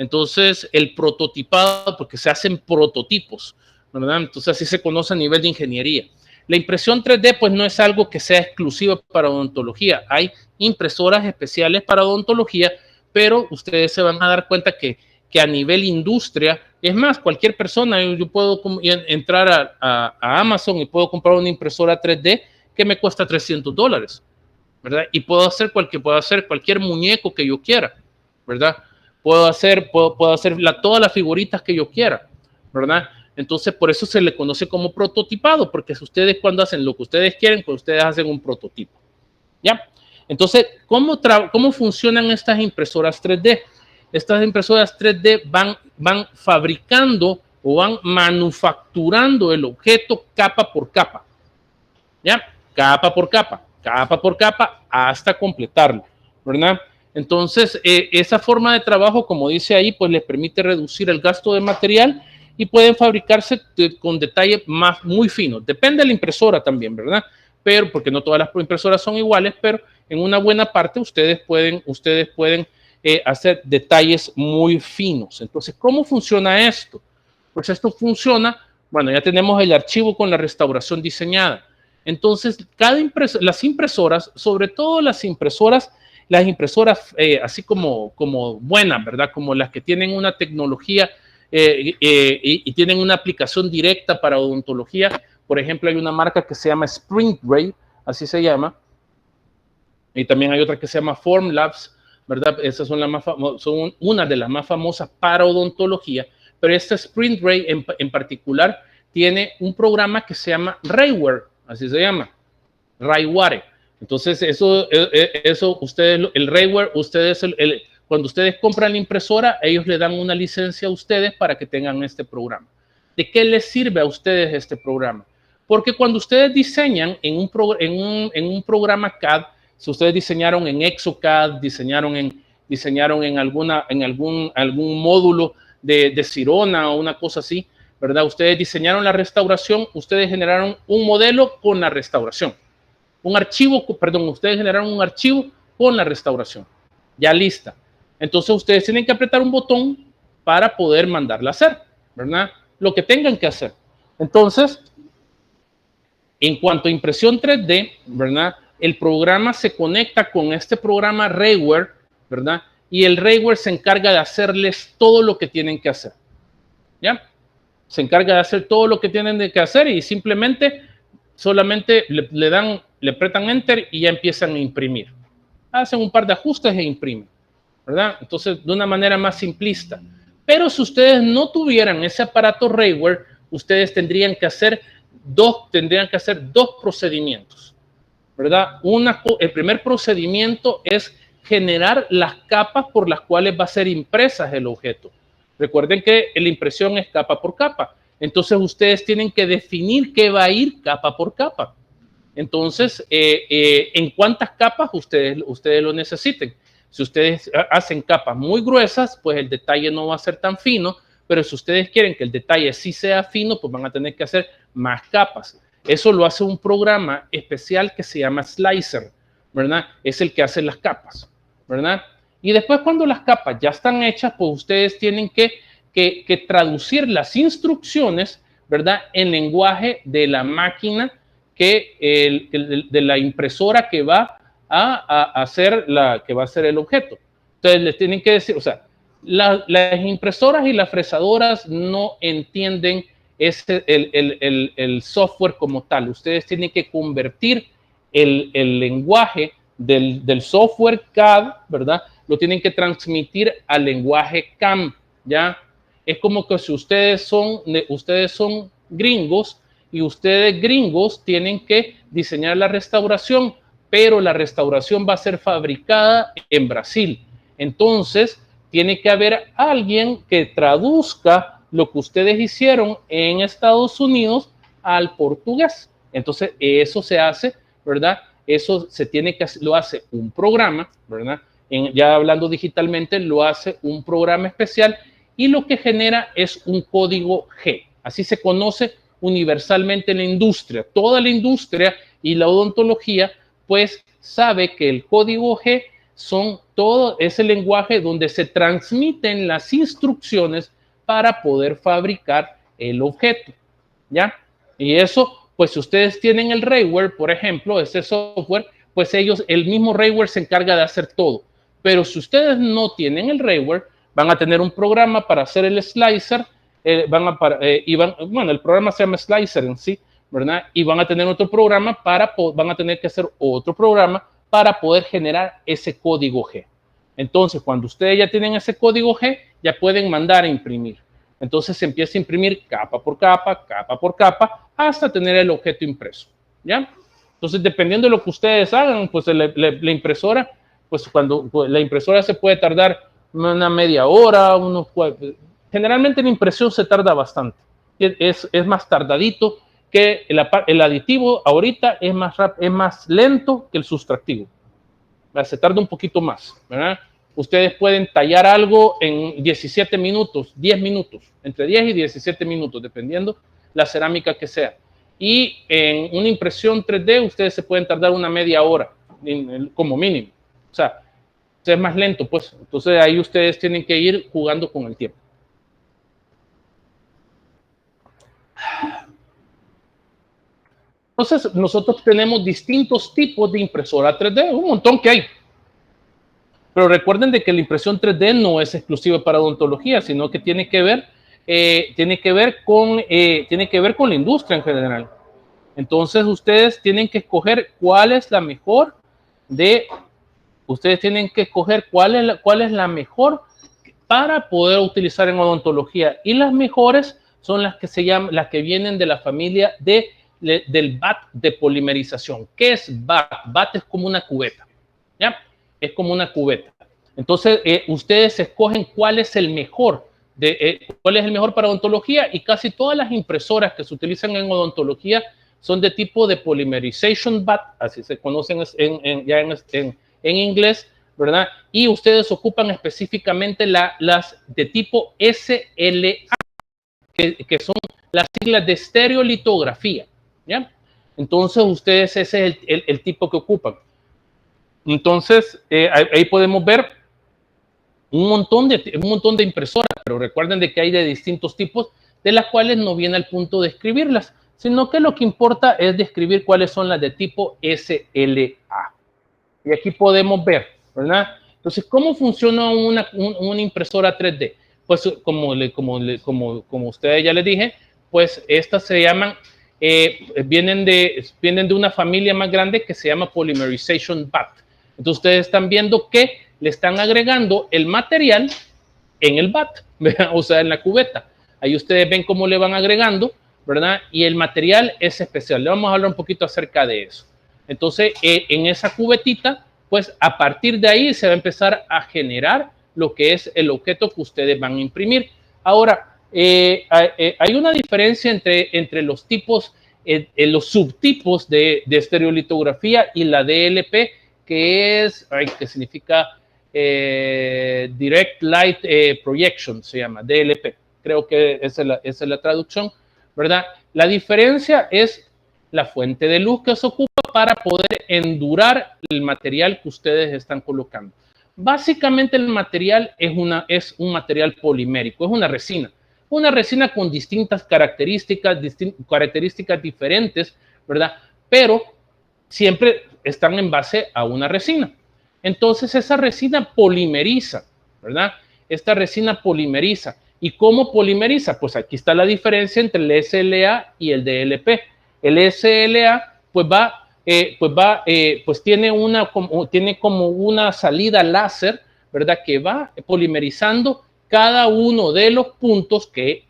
[SPEAKER 1] Entonces, el prototipado, porque se hacen prototipos, ¿verdad? Entonces, así se conoce a nivel de ingeniería. La impresión 3D, pues no es algo que sea exclusivo para odontología. Hay impresoras especiales para odontología, pero ustedes se van a dar cuenta que a nivel industria, es más, cualquier persona, yo puedo entrar a Amazon y puedo comprar una impresora 3D que me cuesta $300, ¿verdad? Y puedo hacer cualquier muñeco que yo quiera, ¿verdad? Puedo hacer todas las figuritas que yo quiera, ¿verdad? Entonces, por eso se le conoce como prototipado, porque si ustedes cuando hacen lo que ustedes quieren, pues ustedes hacen un prototipo, ¿ya? Entonces, ¿cómo funcionan estas impresoras 3D? Estas impresoras 3D van fabricando o van manufacturando el objeto capa por capa, ¿ya? Capa por capa, hasta completarlo, ¿verdad? Entonces, esa forma de trabajo, como dice ahí, pues les permite reducir el gasto de material y pueden fabricarse con detalles muy finos. Depende de la impresora también, ¿verdad? Pero, porque no todas las impresoras son iguales, pero en una buena parte ustedes pueden hacer detalles muy finos. Entonces, ¿cómo funciona esto? Pues esto funciona, bueno, ya tenemos el archivo con la restauración diseñada. Entonces, las impresoras, sobre todo las impresoras así como buenas, ¿verdad? Como las que tienen una tecnología y tienen una aplicación directa para odontología. Por ejemplo, hay una marca que se llama SprintRay, así se llama, y también hay otra que se llama Formlabs, ¿verdad? Esas son una de las más famosas para odontología, pero esta SprintRay en particular tiene un programa que se llama Rayware, así se llama, Rayware. Entonces, el Rayware, cuando ustedes compran la impresora, ellos le dan una licencia a ustedes para que tengan este programa. ¿De qué les sirve a ustedes este programa? Porque cuando ustedes diseñan en un programa CAD, si ustedes diseñaron en ExoCAD, diseñaron en algún módulo de Sirona o una cosa así, ¿verdad? Ustedes diseñaron la restauración, ustedes generaron un modelo con la restauración. Ustedes generaron un archivo con la restauración, ya lista. Entonces ustedes tienen que apretar un botón para poder mandarla a hacer, ¿verdad? Lo que tengan que hacer. Entonces, en cuanto a impresión 3D, ¿verdad? El programa se conecta con este programa Rayware, ¿verdad? Y el Rayware se encarga de hacerles todo lo que tienen que hacer, ¿ya? Se encarga de hacer todo lo que tienen que hacer y simplemente solamente le apretan Enter y ya empiezan a imprimir. Hacen un par de ajustes e imprimen, ¿verdad? Entonces, de una manera más simplista. Pero si ustedes no tuvieran ese aparato Rayware, ustedes tendrían que hacer dos procedimientos, ¿verdad? El primer procedimiento es generar las capas por las cuales va a ser impresas el objeto. Recuerden que la impresión es capa por capa. Entonces, ustedes tienen que definir qué va a ir capa por capa. Entonces, ¿en cuántas capas ustedes lo necesiten? Si ustedes hacen capas muy gruesas, pues el detalle no va a ser tan fino, pero si ustedes quieren que el detalle sí sea fino, pues van a tener que hacer más capas. Eso lo hace un programa especial que se llama Slicer, ¿verdad? Es el que hace las capas, ¿verdad? Y después cuando las capas ya están hechas, pues ustedes tienen que traducir las instrucciones, ¿verdad? En lenguaje de la máquina de la impresora que va a hacer el objeto. Entonces les tienen que decir, o sea, las impresoras y las fresadoras no entienden el software como tal. Ustedes tienen que convertir el lenguaje del software CAD, ¿verdad? Lo tienen que transmitir al lenguaje CAM, ¿ya? Es como que si ustedes son gringos y ustedes gringos tienen que diseñar la restauración, pero la restauración va a ser fabricada en Brasil. Entonces, tiene que haber alguien que traduzca lo que ustedes hicieron en Estados Unidos al portugués. Entonces, eso se hace, ¿verdad? Eso lo hace un programa, ¿verdad? Ya hablando digitalmente, lo hace un programa especial y lo que genera es un código G. Así se conoce universalmente en la industria. Toda la industria y la odontología, pues, sabe que el código G es el lenguaje donde se transmiten las instrucciones para poder fabricar el objeto, ¿ya? Y eso, pues, si ustedes tienen el Rayware, por ejemplo, ese software, pues el mismo Rayware se encarga de hacer todo. Pero si ustedes no tienen el Rayware, van a tener un programa para hacer el slicer, el programa se llama Slicer en sí, ¿verdad? Y van a tener otro programa van a tener que hacer otro programa para poder generar ese código G. Entonces, cuando ustedes ya tienen ese código G, ya pueden mandar a imprimir. Entonces se empieza a imprimir capa por capa, hasta tener el objeto impreso, ¿ya? Entonces, dependiendo de lo que ustedes hagan, pues la impresora, pues la impresora se puede tardar una media hora, generalmente la impresión se tarda bastante. Es más tardadito que el aditivo ahorita es más lento que el sustractivo. Se tarda un poquito más, ¿verdad? Ustedes pueden tallar algo en 17 minutos, 10 minutos, entre 10 y 17 minutos, dependiendo la cerámica que sea. Y en una impresión 3D, ustedes se pueden tardar una media hora, como mínimo. O sea, es más lento, pues. Entonces ahí ustedes tienen que ir jugando con el tiempo. Entonces, nosotros tenemos distintos tipos de impresora 3D, un montón que hay. Pero recuerden de que la impresión 3D no es exclusiva para odontología, sino que tiene que ver con la industria en general. Entonces, ustedes tienen que escoger cuál es la mejor cuál es la mejor para poder utilizar en odontología. Y las mejores son las que vienen de la familia del BAT de polimerización. ¿Qué es BAT? BAT es como una cubeta, ¿ya? Es como una cubeta. Entonces, ustedes escogen cuál es el mejor para odontología, y casi todas las impresoras que se utilizan en odontología son de tipo de polymerization BAT, así se conocen en inglés, ¿verdad? Y ustedes ocupan específicamente las de tipo SLA, que son las siglas de estereolitografía, ¿ya? Entonces, ustedes ese es el tipo que ocupan. Entonces, ahí podemos ver un montón de impresoras, pero recuerden de que hay de distintos tipos, de las cuales no viene al punto de escribirlas, sino que lo que importa es describir cuáles son las de tipo SLA. Y aquí podemos ver, ¿verdad? Entonces, ¿cómo funciona una impresora 3D? Pues como ustedes ya les dije, pues estas se llaman, vienen de una familia más grande que se llama Polymerization Vat. Entonces, ustedes están viendo que le están agregando el material en el vat, ¿verdad? O sea, en la cubeta. Ahí ustedes ven cómo le van agregando, ¿verdad? Y el material es especial. Le vamos a hablar un poquito acerca de eso. Entonces, en esa cubetita, pues a partir de ahí se va a empezar a generar lo que es el objeto que ustedes van a imprimir. Ahora, hay una diferencia entre los tipos, los subtipos de estereolitografía y la DLP, que significa Direct Light Projection, se llama DLP. Creo que esa es la traducción, ¿verdad? La diferencia es la fuente de luz que se ocupa para poder endurar el material que ustedes están colocando. Básicamente el material es un material polimérico, es una resina con distintas características diferentes, ¿verdad? Pero siempre están en base a una resina. Entonces esa resina polimeriza, ¿verdad? Esta resina polimeriza. ¿Y cómo polimeriza? Pues aquí está la diferencia entre el SLA y el DLP. El SLA pues tiene como una salida láser, ¿verdad? Que va polimerizando cada uno de los puntos que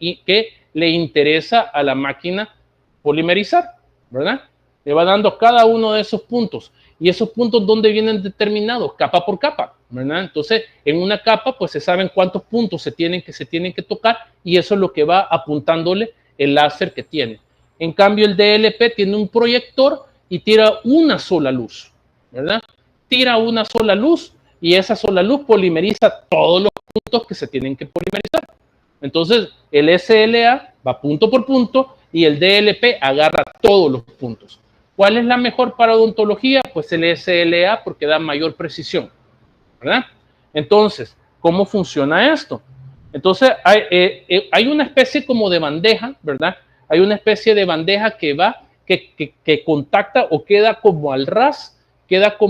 [SPEAKER 1] le interesa a la máquina polimerizar, ¿verdad? Le va dando cada uno de esos puntos. Y esos puntos, ¿dónde vienen determinados? Capa por capa, ¿verdad? Entonces, en una capa, pues se saben cuántos puntos se tienen que tocar y eso es lo que va apuntándole el láser que tiene. En cambio, el DLP tiene un proyector y tira una sola luz, ¿verdad? Tira una sola luz y esa sola luz polimeriza todos los puntos que se tienen que polimerizar. Entonces, el SLA va punto por punto y el DLP agarra todos los puntos. ¿Cuál es la mejor para odontología? Pues el SLA porque da mayor precisión, ¿verdad? Entonces, ¿cómo funciona esto? Entonces, hay una especie como de bandeja, ¿verdad? Hay una especie de bandeja que contacta o queda como al ras del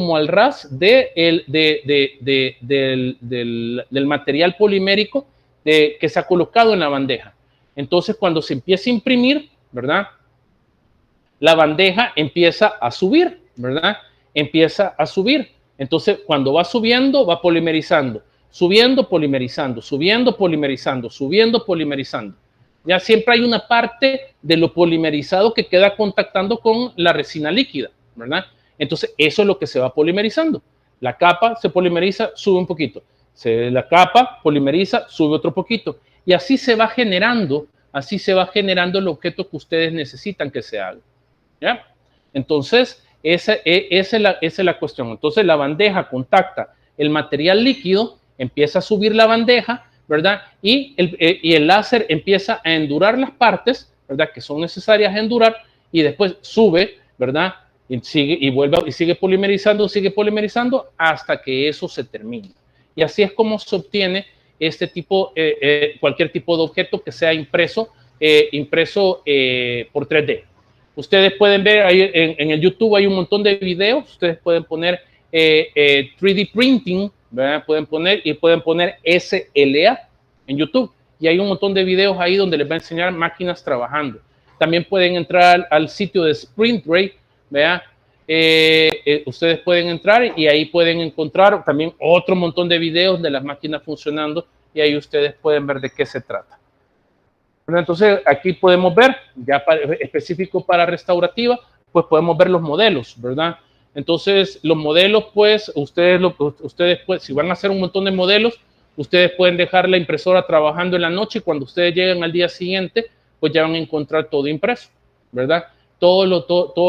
[SPEAKER 1] material polimérico que se ha colocado en la bandeja. Entonces, cuando se empieza a imprimir, ¿verdad? La bandeja empieza a subir, ¿verdad? Empieza a subir. Entonces, cuando va subiendo, va polimerizando, subiendo, polimerizando, subiendo, polimerizando, subiendo, polimerizando. Ya siempre hay una parte de lo polimerizado que queda contactando con la resina líquida, ¿verdad? Entonces, eso es lo que se va polimerizando. La capa se polimeriza, sube un poquito. La capa polimeriza, sube otro poquito. Y así se va generando el objeto que ustedes necesitan que se haga. ¿Ya? Entonces, esa es la cuestión. Entonces, la bandeja contacta el material líquido, empieza a subir la bandeja, ¿verdad? Y el láser empieza a endurar las partes, ¿verdad? Que son necesarias endurar y después sube, ¿verdad? Y sigue polimerizando hasta que eso se termine. Y así es como se obtiene cualquier tipo de objeto que sea impreso por 3D. Ustedes pueden ver ahí en el YouTube hay un montón de videos. Ustedes pueden poner 3D printing, ¿verdad? Pueden poner SLA en YouTube y hay un montón de videos ahí donde les va a enseñar máquinas trabajando. También pueden entrar al sitio de SprintRay, ¿verdad? Ustedes pueden entrar y ahí pueden encontrar también otro montón de videos de las máquinas funcionando y ahí ustedes pueden ver de qué se trata. Entonces, aquí podemos ver, ya específico para restaurativa, pues podemos ver los modelos, ¿verdad? Entonces, los modelos, pues, ustedes pues, si van a hacer un montón de modelos, ustedes pueden dejar la impresora trabajando en la noche y cuando ustedes lleguen al día siguiente, pues ya van a encontrar todo impreso, ¿verdad? Todos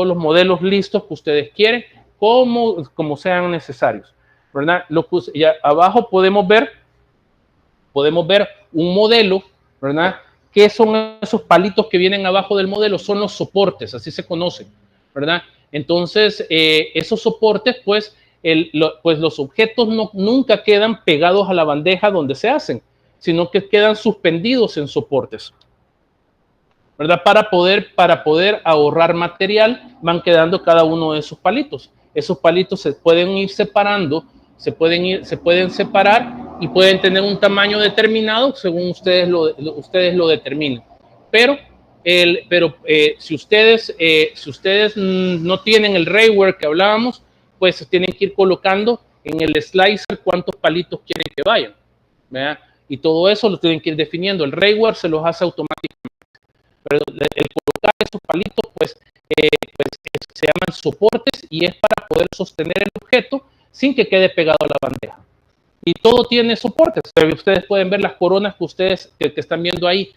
[SPEAKER 1] los modelos listos que ustedes quieren, como sean necesarios, ¿verdad? Ya abajo podemos ver un modelo, ¿verdad? ¿Qué son esos palitos que vienen abajo del modelo? Son los soportes, así se conocen, ¿verdad? Entonces, esos soportes, pues, pues los objetos nunca quedan pegados a la bandeja donde se hacen, sino que quedan suspendidos en soportes, ¿verdad? Para poder ahorrar material, van quedando cada uno de esos palitos. Esos palitos se pueden ir separando, se pueden separar y pueden tener un tamaño determinado según ustedes lo determinen. Pero si ustedes no tienen el rayware que hablábamos, pues tienen que ir colocando en el slicer cuántos palitos quieren que vayan, ¿verdad? Y todo eso lo tienen que ir definiendo. El rayware se los hace automáticamente. Pero el colocar esos palitos, pues se llaman soportes y es para poder sostener el objeto sin que quede pegado a la bandeja. Y todo tiene soportes. Ustedes pueden ver las coronas que ustedes que están viendo ahí.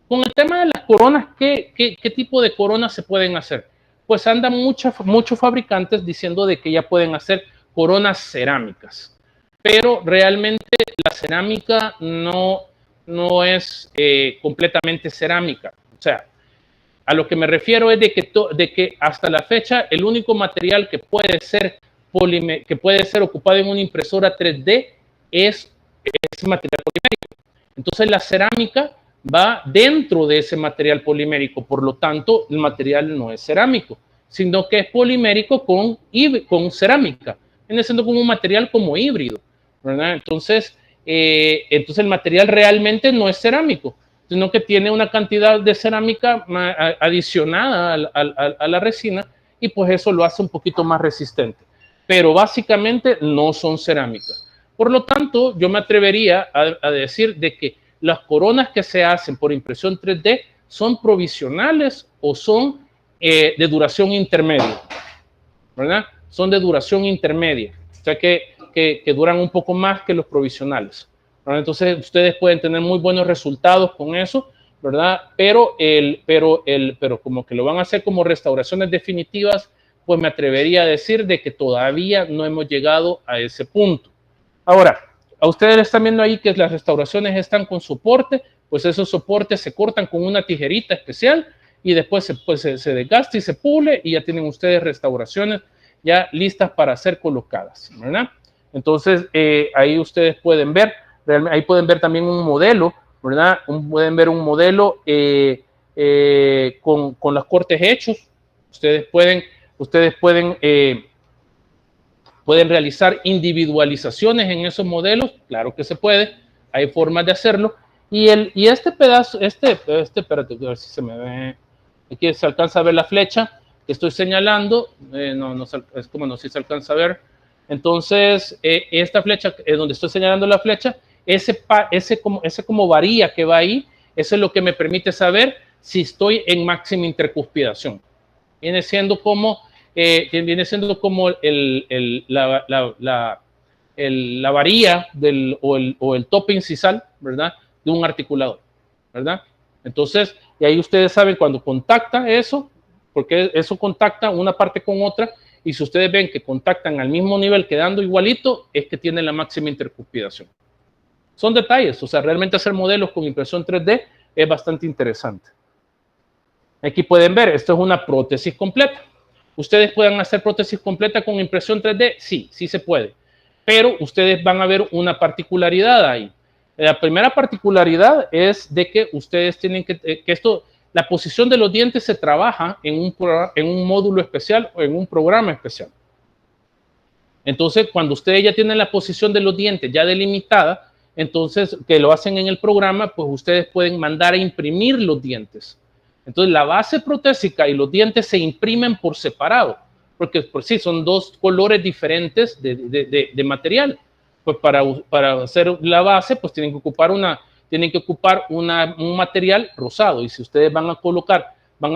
[SPEAKER 1] Con el tema de las coronas, ¿qué tipo de coronas se pueden hacer? Pues andan muchos fabricantes diciendo de que ya pueden hacer coronas cerámicas. Pero realmente la cerámica no es completamente cerámica. O sea, a lo que me refiero es de que hasta la fecha el único material que puede ser ocupado en una impresora 3D es material polimérico. Entonces la cerámica va dentro de ese material polimérico, por lo tanto el material no es cerámico, sino que es polimérico con cerámica, viene siendo como un material como híbrido, ¿verdad? Entonces el material realmente no es cerámico, sino que tiene una cantidad de cerámica adicionada a la resina y pues eso lo hace un poquito más resistente. Pero básicamente no son cerámicas. Por lo tanto, yo me atrevería a decir de que las coronas que se hacen por impresión 3D son provisionales o son de duración intermedia, ¿verdad? Son de duración intermedia, o sea que duran un poco más que los provisionales. Entonces, ustedes pueden tener muy buenos resultados con eso, ¿verdad? Pero como que lo van a hacer como restauraciones definitivas, pues me atrevería a decir de que todavía no hemos llegado a ese punto. Ahora, a ustedes están viendo ahí que las restauraciones están con soporte, pues esos soportes se cortan con una tijerita especial y después se desgasta y se pule y ya tienen ustedes restauraciones ya listas para ser colocadas, ¿verdad? Entonces, ahí ustedes pueden ver. Ahí pueden ver también un modelo, ¿verdad? Pueden ver un modelo con los cortes hechos. Ustedes pueden realizar individualizaciones en esos modelos. Claro que se puede. Hay formas de hacerlo. Y este pedazo, espérate, a ver si se me ve. Aquí se alcanza a ver la flecha que estoy señalando. Es como no sé si se alcanza a ver. Entonces, esta flecha, donde estoy señalando la flecha, ese como varilla que va ahí, eso es lo que me permite saber si estoy en máxima intercuspidación. Viene siendo como la varilla o el tope incisal, ¿verdad? De un articulador, ¿verdad? Entonces, y ahí ustedes saben cuando contacta eso, porque eso contacta una parte con otra, y si ustedes ven que contactan al mismo nivel quedando igualito, es que tienen la máxima intercuspidación. Son detalles, o sea, realmente hacer modelos con impresión 3D es bastante interesante. Aquí pueden ver, esto es una prótesis completa. ¿Ustedes pueden hacer prótesis completa con impresión 3D? Sí, sí se puede. Pero ustedes van a ver una particularidad ahí. La primera particularidad es de que ustedes tienen la posición de los dientes se trabaja en un módulo especial o en un programa especial. Entonces, cuando ustedes ya tienen la posición de los dientes ya delimitada, entonces, que lo hacen en el programa, pues ustedes pueden mandar a imprimir los dientes. Entonces, la base protésica y los dientes se imprimen por separado, porque por sí son dos colores diferentes de material. Pues para hacer la base, pues tienen que ocupar un material rosado. Y si ustedes van a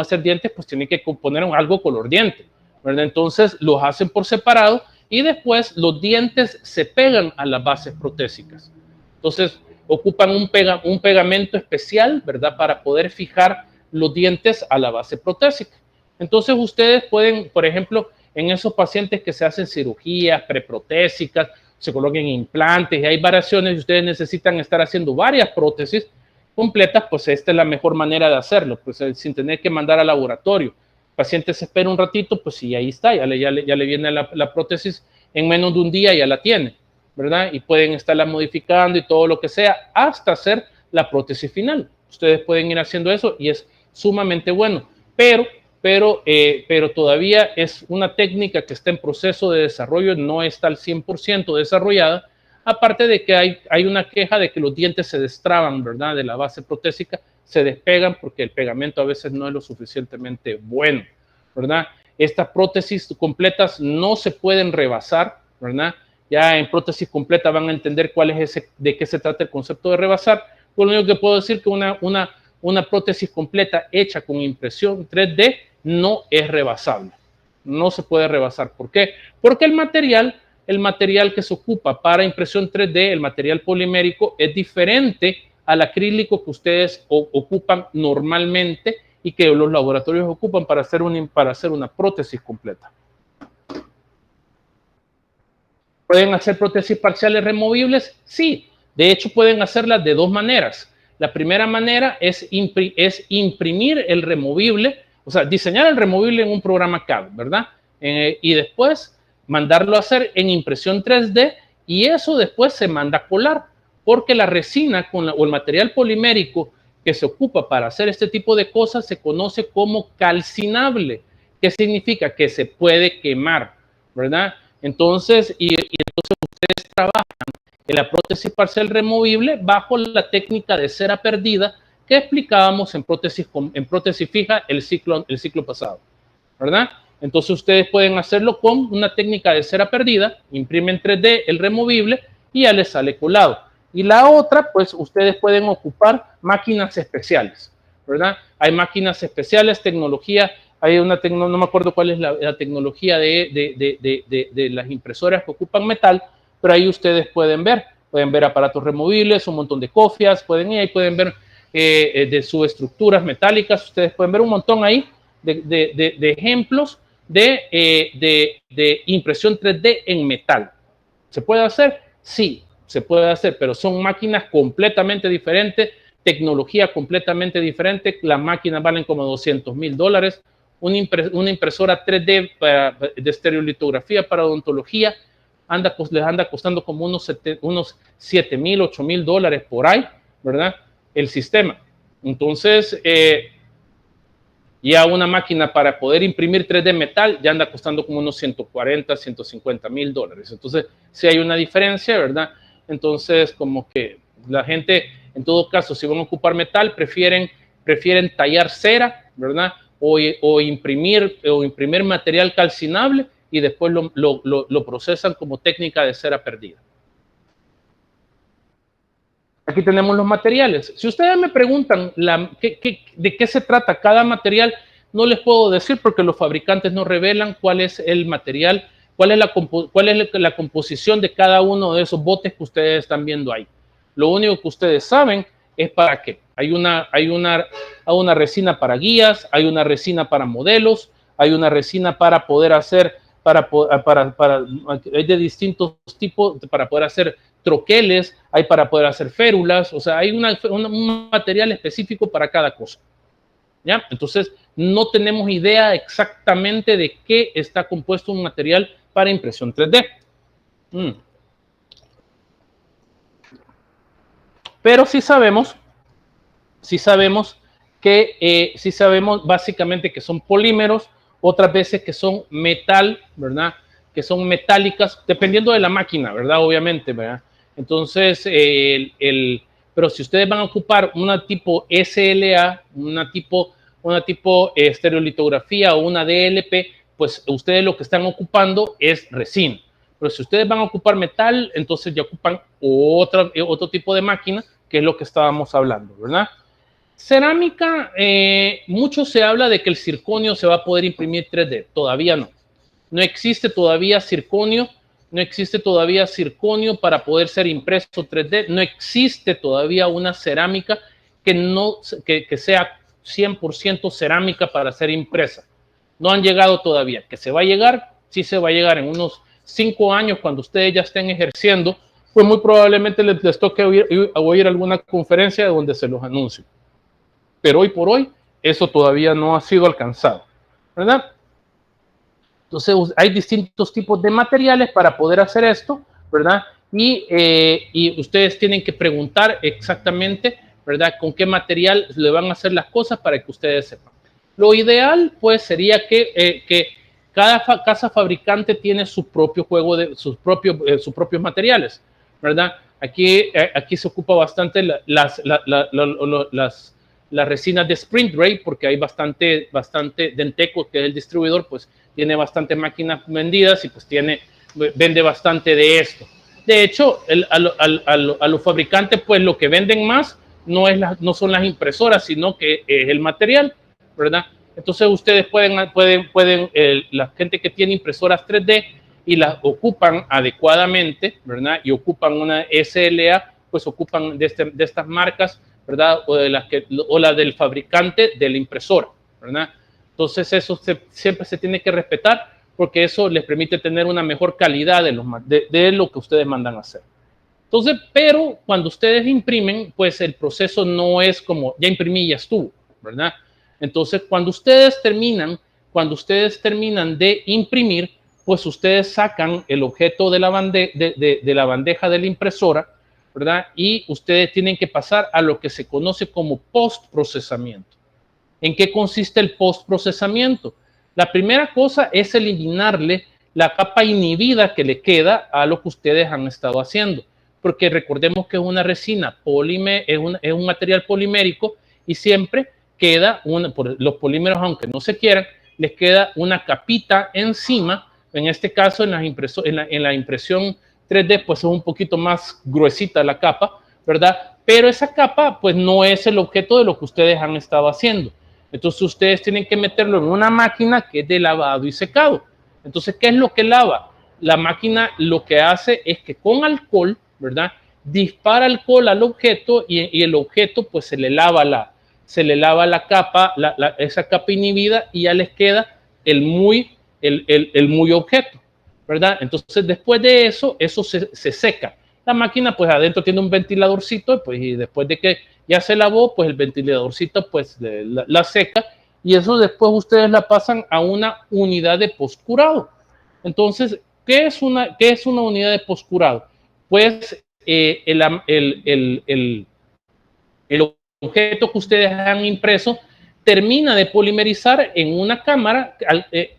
[SPEAKER 1] hacer dientes, pues tienen que poner algo color diente, ¿verdad? Entonces, los hacen por separado y después los dientes se pegan a las bases protésicas. Entonces, ocupan un pegamento especial, ¿verdad? Para poder fijar los dientes a la base protésica. Entonces, ustedes pueden, por ejemplo, en esos pacientes que se hacen cirugías preprotésicas, se coloquen implantes y hay variaciones y ustedes necesitan estar haciendo varias prótesis completas, pues esta es la mejor manera de hacerlo, pues sin tener que mandar al laboratorio. El paciente se espera un ratito, pues sí, ahí está, ya le viene la prótesis en menos de un día ya la tiene, ¿verdad? Y pueden estarla modificando y todo lo que sea hasta hacer la prótesis final. Ustedes pueden ir haciendo eso y es sumamente bueno, pero todavía es una técnica que está en proceso de desarrollo, no está al 100% desarrollada, aparte de que hay una queja de que los dientes se destraban, ¿verdad? De la base protésica, se despegan porque el pegamento a veces no es lo suficientemente bueno, ¿verdad? Estas prótesis completas no se pueden rebasar, ¿verdad? Ya en prótesis completa van a entender cuál es de qué se trata el concepto de rebasar. Lo único que puedo decir que una prótesis completa hecha con impresión 3D no es rebasable. No se puede rebasar. ¿Por qué? Porque el material que se ocupa para impresión 3D, el material polimérico, es diferente al acrílico que ustedes ocupan normalmente y que los laboratorios ocupan para hacer una prótesis completa. ¿Pueden hacer prótesis parciales removibles? Sí. De hecho, pueden hacerlas de dos maneras. La primera manera es imprimir el removible, o sea, diseñar el removible en un programa CAD, ¿verdad? Y después mandarlo a hacer en impresión 3D y eso después se manda a colar, porque la resina o el material polimérico que se ocupa para hacer este tipo de cosas se conoce como calcinable, que significa que se puede quemar, ¿verdad? Entonces, entonces ustedes trabajan en la prótesis parcial removible bajo la técnica de cera perdida que explicábamos en prótesis fija el ciclo pasado, ¿verdad? Entonces ustedes pueden hacerlo con una técnica de cera perdida, imprimen 3D el removible y ya les sale colado. Y la otra, pues ustedes pueden ocupar máquinas especiales, ¿verdad? Hay máquinas especiales, tecnología, no me acuerdo cuál es la tecnología de las impresoras que ocupan metal, pero ahí ustedes pueden ver aparatos removibles, un montón de cofias, ahí pueden ver de subestructuras metálicas, ustedes pueden ver un montón ahí de ejemplos de impresión 3D en metal. ¿Se puede hacer? Sí, se puede hacer, pero son máquinas completamente diferentes, tecnología completamente diferente, las máquinas valen como $200,000, una impresora 3D de estereolitografía para odontología les anda costando como unos $7,000, $8,000 por ahí, ¿verdad? El sistema. Entonces, ya una máquina para poder imprimir 3D metal ya anda costando como unos $140,000, $150,000. Entonces, sí hay una diferencia, ¿verdad? Entonces, como que la gente, en todo caso, si van a ocupar metal, prefieren tallar cera, ¿verdad? O imprimir material calcinable y después lo procesan como técnica de cera perdida. Aquí tenemos los materiales. Si ustedes me preguntan de qué se trata cada material, no les puedo decir porque los fabricantes no revelan cuál es el material, cuál es la composición de cada uno de esos botes que ustedes están viendo ahí. Lo único que ustedes saben es para qué. Hay una resina para guías, hay una resina para modelos, hay una resina para poder hacer, hay de distintos tipos para poder hacer troqueles, hay para poder hacer férulas, o sea, hay un material específico para cada cosa. ¿Ya? Entonces, no tenemos idea exactamente de qué está compuesto un material para impresión 3D. Pero sí sabemos básicamente que son polímeros, otras veces que son metal, ¿verdad? Que son metálicas, dependiendo de la máquina, ¿verdad? Obviamente, ¿verdad? Entonces, pero si ustedes van a ocupar una tipo SLA, una tipo estereolitografía o una DLP, pues ustedes lo que están ocupando es resina. Pero si ustedes van a ocupar metal, entonces ya ocupan otro tipo de máquina, que es lo que estábamos hablando, ¿verdad? Cerámica, mucho se habla de que el circonio se va a poder imprimir 3D. Todavía no. No existe todavía circonio para poder ser impreso 3D. No existe todavía una cerámica que sea 100% cerámica para ser impresa. No han llegado todavía. ¿Que se va a llegar? Sí se va a llegar en unos 5 años cuando ustedes ya estén ejerciendo, pues muy probablemente les toque oír alguna conferencia donde se los anuncie. Pero hoy por hoy eso todavía no ha sido alcanzado, ¿verdad? Entonces hay distintos tipos de materiales para poder hacer esto, ¿verdad? Y ustedes tienen que preguntar exactamente, ¿verdad? Con qué material le van a hacer las cosas para que ustedes sepan. Lo ideal, pues, sería que cada casa fabricante tiene su propio juego de sus propios materiales, ¿verdad? Aquí se ocupa bastante las resinas de Sprint Ray, porque hay bastante Denteco, que es el distribuidor, pues tiene bastante máquinas vendidas y pues vende bastante de esto. De hecho, a los fabricantes, pues lo que venden más no son las impresoras, sino que es el material, ¿verdad? Entonces ustedes la gente que tiene impresoras 3D y las ocupan adecuadamente, ¿verdad? Y ocupan una SLA, pues ocupan de estas marcas, ¿verdad? O la del fabricante de la impresora, ¿verdad? Entonces eso siempre se tiene que respetar, porque eso les permite tener una mejor calidad de lo que ustedes mandan a hacer. Entonces, pero cuando ustedes imprimen, pues el proceso no es como ya imprimí y ya estuvo, ¿verdad? Entonces, cuando ustedes terminan de imprimir, pues ustedes sacan el objeto de la bandeja de la impresora, ¿verdad? Y ustedes tienen que pasar a lo que se conoce como postprocesamiento. ¿En qué consiste el postprocesamiento? La primera cosa es eliminarle la capa inhibida que le queda a lo que ustedes han estado haciendo, porque recordemos que es una resina es un material polimérico y siempre queda por los polímeros, aunque no se quieran, les queda una capita encima. En este caso, en la impresión 3D, pues es un poquito más gruesita la capa, ¿verdad? Pero esa capa, pues no es el objeto de lo que ustedes han estado haciendo. Entonces ustedes tienen que meterlo en una máquina que es de lavado y secado. Entonces, ¿qué es lo que lava? La máquina lo que hace es que con alcohol, ¿verdad? Dispara alcohol al objeto y el objeto pues se le lava la capa, esa capa inhibida, y ya les queda el muy objeto, ¿verdad? Entonces después de eso se seca. La máquina pues adentro tiene un ventiladorcito, pues, y después de que ya se lavó, pues el ventiladorcito pues la seca, y eso después ustedes la pasan a una unidad de postcurado. Entonces, ¿qué es una unidad de postcurado? Pues el objeto que ustedes han impreso termina de polimerizar en una cámara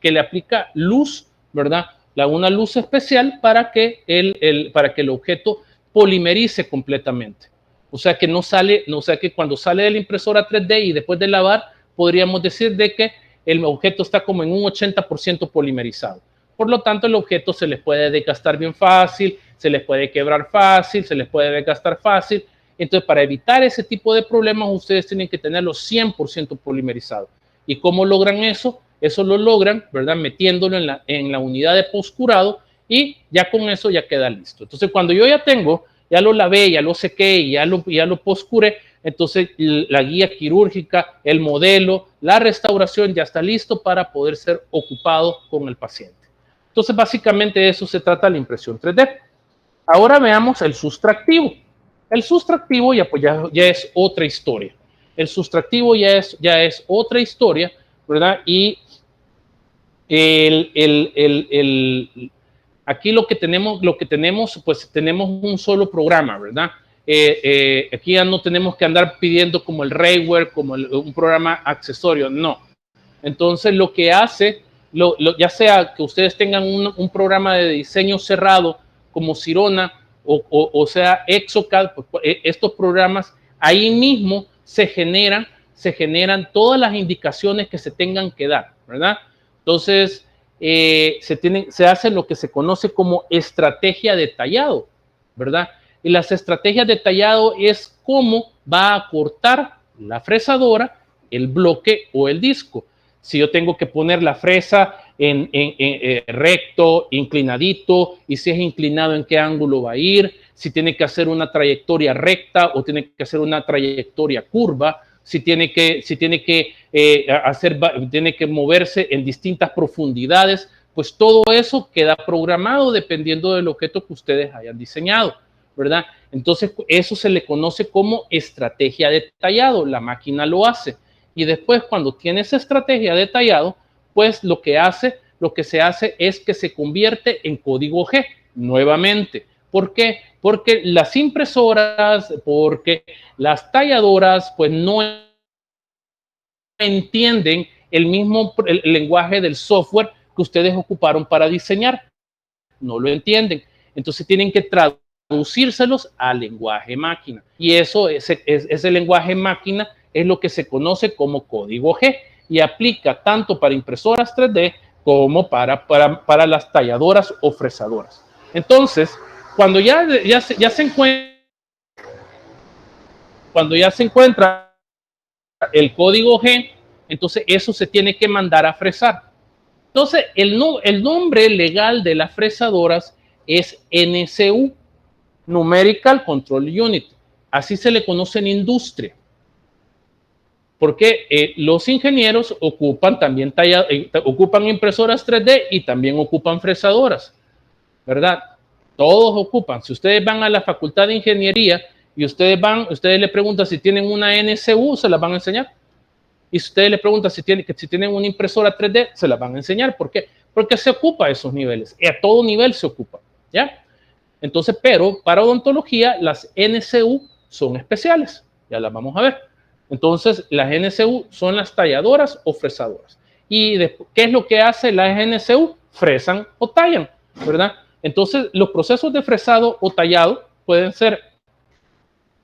[SPEAKER 1] que le aplica luz, ¿verdad? Una luz especial para que el objeto polimerice completamente. O sea que que cuando sale de la impresora 3D y después de lavar, podríamos decir de que el objeto está como en un 80% polimerizado. Por lo tanto, el objeto se les puede desgastar bien fácil, se les puede quebrar fácil, se les puede desgastar fácil. Entonces, para evitar ese tipo de problemas, ustedes tienen que tenerlo 100% polimerizado. ¿Y cómo logran eso? Eso lo logran, ¿verdad? Metiéndolo en la unidad de postcurado, y ya con eso ya queda listo. Entonces, cuando yo ya lo lavé, ya lo sequé y ya lo postcuré, entonces la guía quirúrgica, el modelo, la restauración ya está listo para poder ser ocupado con el paciente. Entonces, básicamente de eso se trata la impresión 3D. Ahora veamos el sustractivo. El sustractivo ya es otra historia. El sustractivo ya es otra historia, ¿verdad? Y aquí lo que tenemos, pues tenemos un solo programa, ¿verdad? Aquí ya no tenemos que andar pidiendo como el Rayware, como un programa accesorio, no. Entonces lo que hace, ya sea que ustedes tengan un programa de diseño cerrado como Sirona o sea Exocad, pues, estos programas ahí mismo se generan todas las indicaciones que se tengan que dar, ¿verdad? Entonces se hace lo que se conoce como estrategia de tallado, ¿verdad? Y las estrategias de tallado es cómo va a cortar la fresadora el bloque o el disco. Si yo tengo que poner la fresa en recto, inclinadito, y si es inclinado, en qué ángulo va a ir, si tiene que hacer una trayectoria recta o tiene que hacer una trayectoria curva, si tiene que moverse en distintas profundidades, pues todo eso queda programado dependiendo del objeto que ustedes hayan diseñado, ¿verdad? Entonces eso se le conoce como estrategia de tallado, la máquina lo hace. Y después, cuando tiene esa estrategia de tallado, pues lo que hace, lo que se hace es que se convierte en código G nuevamente. ¿Por qué? Porque las impresoras, porque las talladoras, pues no entienden el mismo lenguaje del software que ustedes ocuparon para diseñar. No lo entienden. Entonces tienen que traducírselos al lenguaje máquina. Y eso, ese lenguaje máquina es lo que se conoce como código G y aplica tanto para impresoras 3D como para las talladoras o fresadoras. Entonces, cuando ya se encuentra el código G, entonces eso se tiene que mandar a fresar. Entonces, el nombre legal de las fresadoras es NCU, Numerical Control Unit. Así se le conoce en industria. Porque los ingenieros ocupan también ocupan impresoras 3D y también ocupan fresadoras, ¿verdad? Todos ocupan. Si ustedes van a la facultad de ingeniería y ustedes le preguntan si tienen una NCU, se las van a enseñar. Y si ustedes le preguntan si tienen una impresora 3D, se las van a enseñar. ¿Por qué? Porque se ocupa a esos niveles. Y a todo nivel se ocupa, ¿ya? Entonces, pero para odontología, las NCU son especiales. Ya las vamos a ver. Entonces, las NCU son las talladoras o fresadoras. ¿Y qué es lo que hace las NCU? Fresan o tallan, ¿verdad? Entonces, los procesos de fresado o tallado pueden ser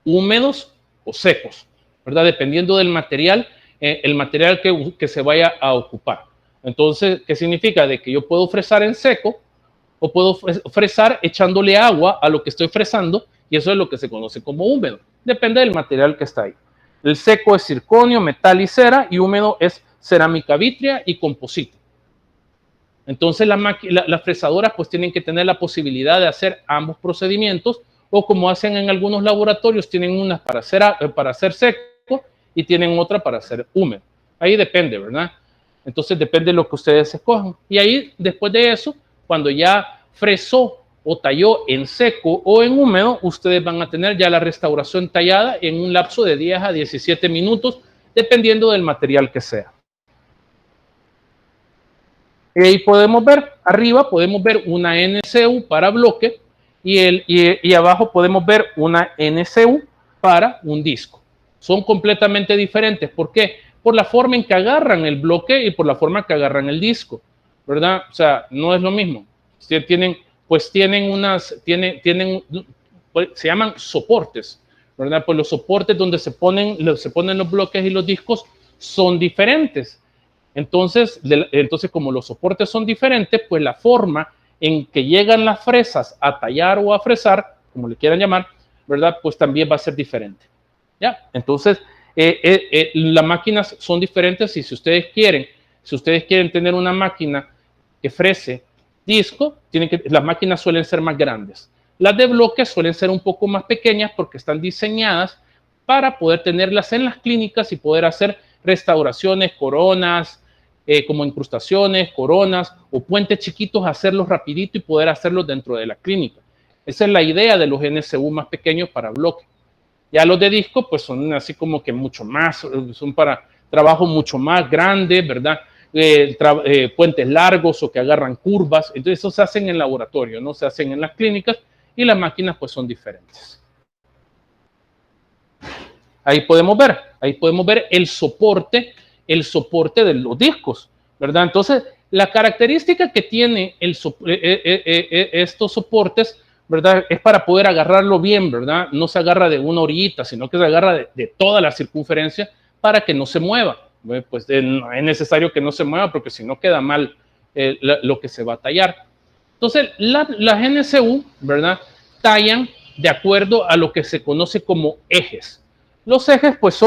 [SPEAKER 1] húmedos o secos, ¿verdad? Dependiendo del material, el material que se vaya a ocupar. Entonces, ¿qué significa? De que yo puedo fresar en seco o puedo fresar echándole agua a lo que estoy fresando y eso es lo que se conoce como húmedo. Depende del material que está ahí. El seco es circonio, metal y cera y húmedo es cerámica vítrea y composite. Entonces las fresadoras pues tienen que tener la posibilidad de hacer ambos procedimientos o como hacen en algunos laboratorios, tienen unas para hacer seco y tienen otra para hacer húmedo. Ahí depende, ¿verdad? Entonces depende de lo que ustedes escojan. Y ahí después de eso, cuando ya fresó o talló en seco o en húmedo, ustedes van a tener ya la restauración tallada en un lapso de 10 a 17 minutos, dependiendo del material que sea. Y ahí podemos ver, arriba podemos ver una NCU para bloque y abajo podemos ver una NCU para un disco. Son completamente diferentes. ¿Por qué? Por la forma en que agarran el bloque y por la forma en que agarran el disco, ¿verdad? O sea, no es lo mismo. Tienen se llaman soportes, ¿verdad? Pues los soportes donde se ponen los bloques y los discos son diferentes. Entonces, como los soportes son diferentes, pues la forma en que llegan las fresas a tallar o a fresar, como le quieran llamar, ¿verdad? Pues también va a ser diferente, ¿ya? Entonces, las máquinas son diferentes y si ustedes quieren tener una máquina que frese disco, las máquinas suelen ser más grandes. Las de bloque suelen ser un poco más pequeñas porque están diseñadas para poder tenerlas en las clínicas y poder hacer restauraciones, coronas, como incrustaciones, coronas o puentes chiquitos, hacerlos rapidito y poder hacerlos dentro de la clínica. Esa es la idea de los NCU más pequeños para bloque. Ya los de disco, pues son así como que mucho más, son para trabajo mucho más grande, ¿verdad? Puentes largos o que agarran curvas. Entonces, eso se hace en el laboratorio, no se hacen en las clínicas y las máquinas, pues, son diferentes. Ahí podemos ver el soporte de los discos, ¿verdad? Entonces, la característica que tiene estos soportes, ¿verdad? Es para poder agarrarlo bien, ¿verdad? No se agarra de una orillita, sino que se agarra de toda la circunferencia para que no se mueva. Pues no es necesario que no se mueva porque si no queda mal lo que se va a tallar. Entonces, las NCU, ¿verdad? Tallan de acuerdo a lo que se conoce como ejes. Los ejes, pues,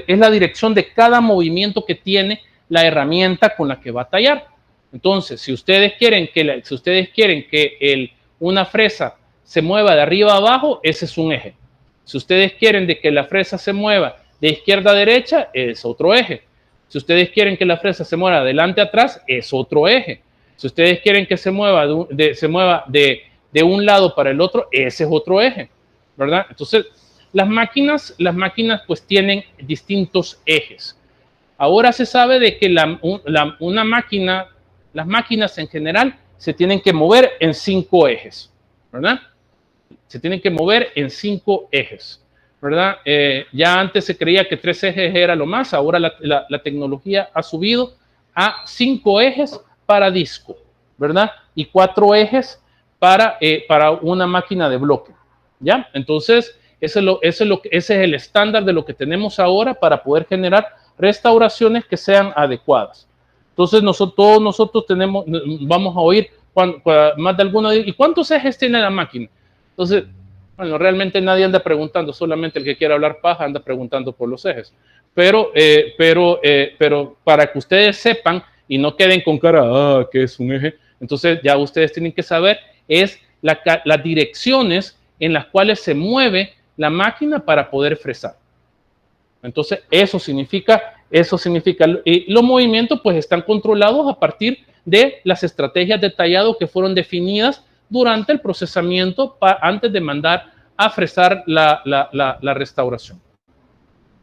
[SPEAKER 1] es la dirección de cada movimiento que tiene la herramienta con la que va a tallar. Entonces, si ustedes quieren que una fresa se mueva de arriba a abajo, ese es un eje. Si ustedes quieren que la fresa se mueva de izquierda a derecha, es otro eje. Si ustedes quieren que la fresa se mueva de adelante a atrás, es otro eje. Si ustedes quieren que se mueva de un lado para el otro, ese es otro eje, ¿verdad? Entonces, las máquinas pues tienen distintos ejes. Ahora se sabe de que una máquina Las máquinas en general se tienen que mover en 5 ejes, ¿verdad? Se tienen que mover en 5 ejes, ¿verdad? Ya antes se creía que 3 ejes era lo más, ahora la tecnología ha subido a 5 ejes para disco, ¿verdad? Y 4 ejes para una máquina de bloque, ¿ya? Entonces, ese es el estándar de lo que tenemos ahora para poder generar restauraciones que sean adecuadas. Entonces, todos nosotros vamos a oír más de alguno, ¿y cuántos ejes tiene la máquina? Entonces, bueno, realmente nadie anda preguntando, solamente el que quiera hablar paja anda preguntando por los ejes. Pero para que ustedes sepan y no queden con cara, ¿qué es un eje? Entonces, ya ustedes tienen que saber, es las direcciones en las cuales se mueve la máquina para poder fresar. Entonces, eso significa, y los movimientos pues están controlados a partir de las estrategias de tallado que fueron definidas durante el procesamiento antes de mandar a fresar la restauración.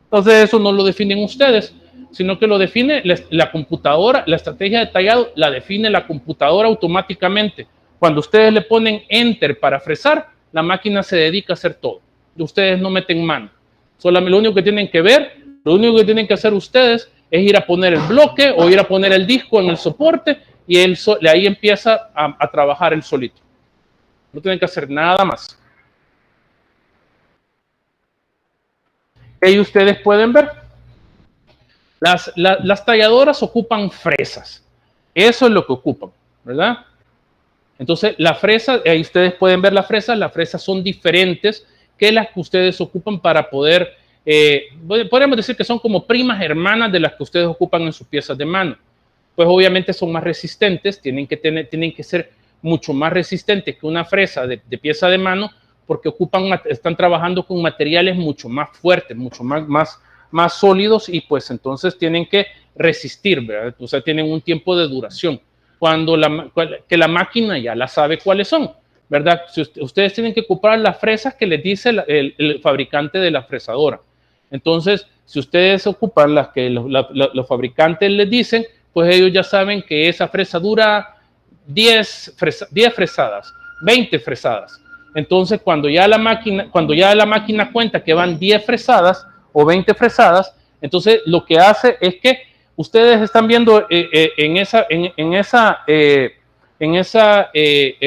[SPEAKER 1] Entonces, eso no lo definen ustedes, sino que lo define la computadora, la estrategia de tallado la define la computadora automáticamente. Cuando ustedes le ponen Enter para fresar, la máquina se dedica a hacer todo. Ustedes no meten mano. Solamente lo único que tienen que ver, lo único que tienen que hacer ustedes es ir a poner el bloque o ir a poner el disco en el soporte y ahí empieza a trabajar el solito. No tienen que hacer nada más. Ahí ustedes pueden ver. Las talladoras ocupan fresas. Eso es lo que ocupan, ¿verdad? Entonces, la fresa, ahí ustedes pueden ver las fresas son diferentes que las que ustedes ocupan para poder, podríamos decir que son como primas hermanas de las que ustedes ocupan en sus piezas de mano. Pues obviamente son más resistentes, tienen que ser mucho más resistentes que una fresa de pieza de mano, porque están trabajando con materiales mucho más fuertes, mucho más sólidos, y pues entonces tienen que resistir, ¿verdad? O sea, tienen un tiempo de duración. Que la máquina ya la sabe cuáles son, ¿verdad? Ustedes tienen que comprar las fresas que les dice el fabricante de la fresadora. Entonces, si ustedes ocupan las que los fabricantes les dicen, pues ellos ya saben que esa fresa dura 10 fresadas, 20 fresadas. Entonces, cuando ya la máquina cuenta que van 10 fresadas o 20 fresadas, entonces lo que hace es que ustedes están viendo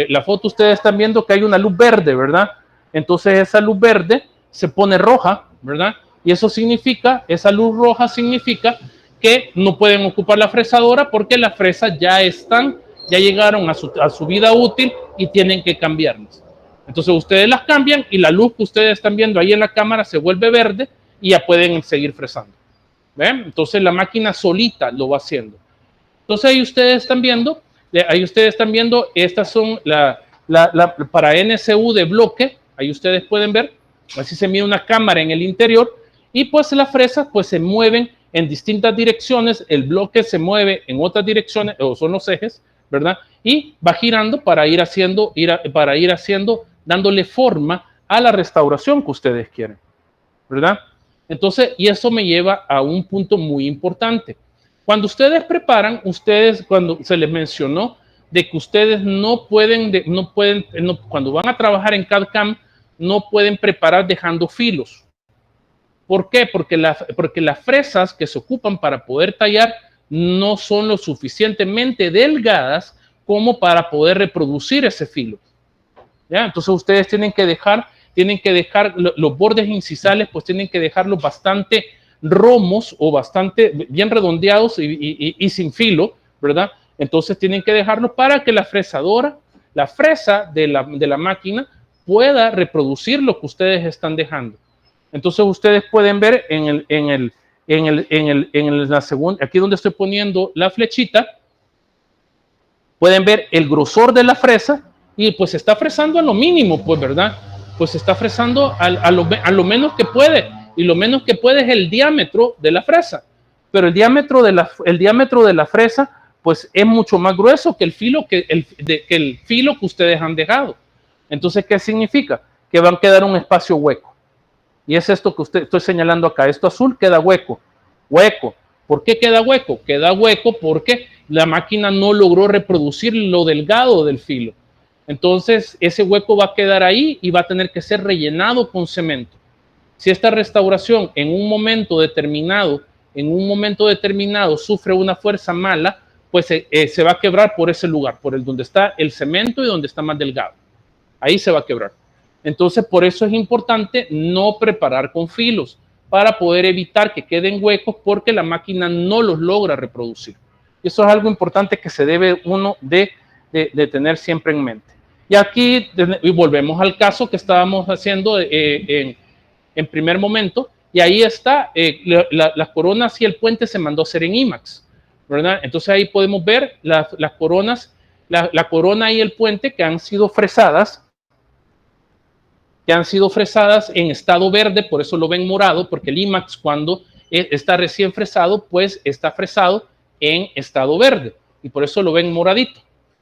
[SPEAKER 1] la foto, ustedes están viendo que hay una luz verde, ¿verdad? Entonces esa luz verde se pone roja, ¿verdad? Y eso significa, esa luz roja significa que no pueden ocupar la fresadora porque las fresas ya llegaron a su vida útil y tienen que cambiarlas. Entonces ustedes las cambian y la luz que ustedes están viendo ahí en la cámara se vuelve verde y ya pueden seguir fresando. ¿Ven? Entonces la máquina solita lo va haciendo. Entonces ahí ustedes están viendo, estas son para NSU de bloque, ahí ustedes pueden ver, así se mide una cámara en el interior, y pues las fresas pues se mueven en distintas direcciones, el bloque se mueve en otras direcciones, o son los ejes, ¿verdad? Y va girando para ir haciendo, dándole forma a la restauración que ustedes quieren, ¿verdad? Entonces, y eso me lleva a un punto muy importante. Cuando ustedes preparan, cuando se les mencionó de que ustedes cuando van a trabajar en CAD/CAM, no pueden preparar dejando filos. ¿Por qué? Porque las fresas que se ocupan para poder tallar no son lo suficientemente delgadas como para poder reproducir ese filo. ¿Ya? Entonces ustedes tienen que dejar los bordes incisales, pues tienen que dejarlos bastante romos o bastante bien redondeados y sin filo, ¿verdad? Entonces tienen que dejarlo para que la fresa de la máquina pueda reproducir lo que ustedes están dejando. Entonces ustedes pueden ver en la segunda, aquí donde estoy poniendo la flechita, pueden ver el grosor de la fresa y pues está fresando a lo mínimo, pues, ¿verdad? Pues está fresando a lo menos que puede, y lo menos que puede es el diámetro de la fresa, pero el diámetro de la fresa pues es mucho más grueso que el filo que ustedes han dejado. Entonces, ¿qué significa? Que va a quedar un espacio hueco, y es esto que estoy señalando acá. Esto azul queda hueco. ¿Por qué queda hueco? Queda hueco porque la máquina no logró reproducir lo delgado del filo. Entonces, ese hueco va a quedar ahí y va a tener que ser rellenado con cemento. Si esta restauración en un momento determinado sufre una fuerza mala, pues se va a quebrar por ese lugar, por el donde está el cemento y donde está más delgado. Ahí se va a quebrar. Entonces, por eso es importante no preparar con filos, para poder evitar que queden huecos porque la máquina no los logra reproducir. Eso es algo importante que se debe uno de tener siempre en mente. Y aquí y volvemos al caso que estábamos haciendo en primer momento, y ahí está, las coronas y el puente se mandó a hacer en IMAX, ¿verdad? Entonces ahí podemos ver las coronas, la corona y el puente que han sido fresadas, en estado verde, por eso lo ven morado, porque el IMAX cuando está recién fresado, pues está fresado en estado verde, y por eso lo ven moradito,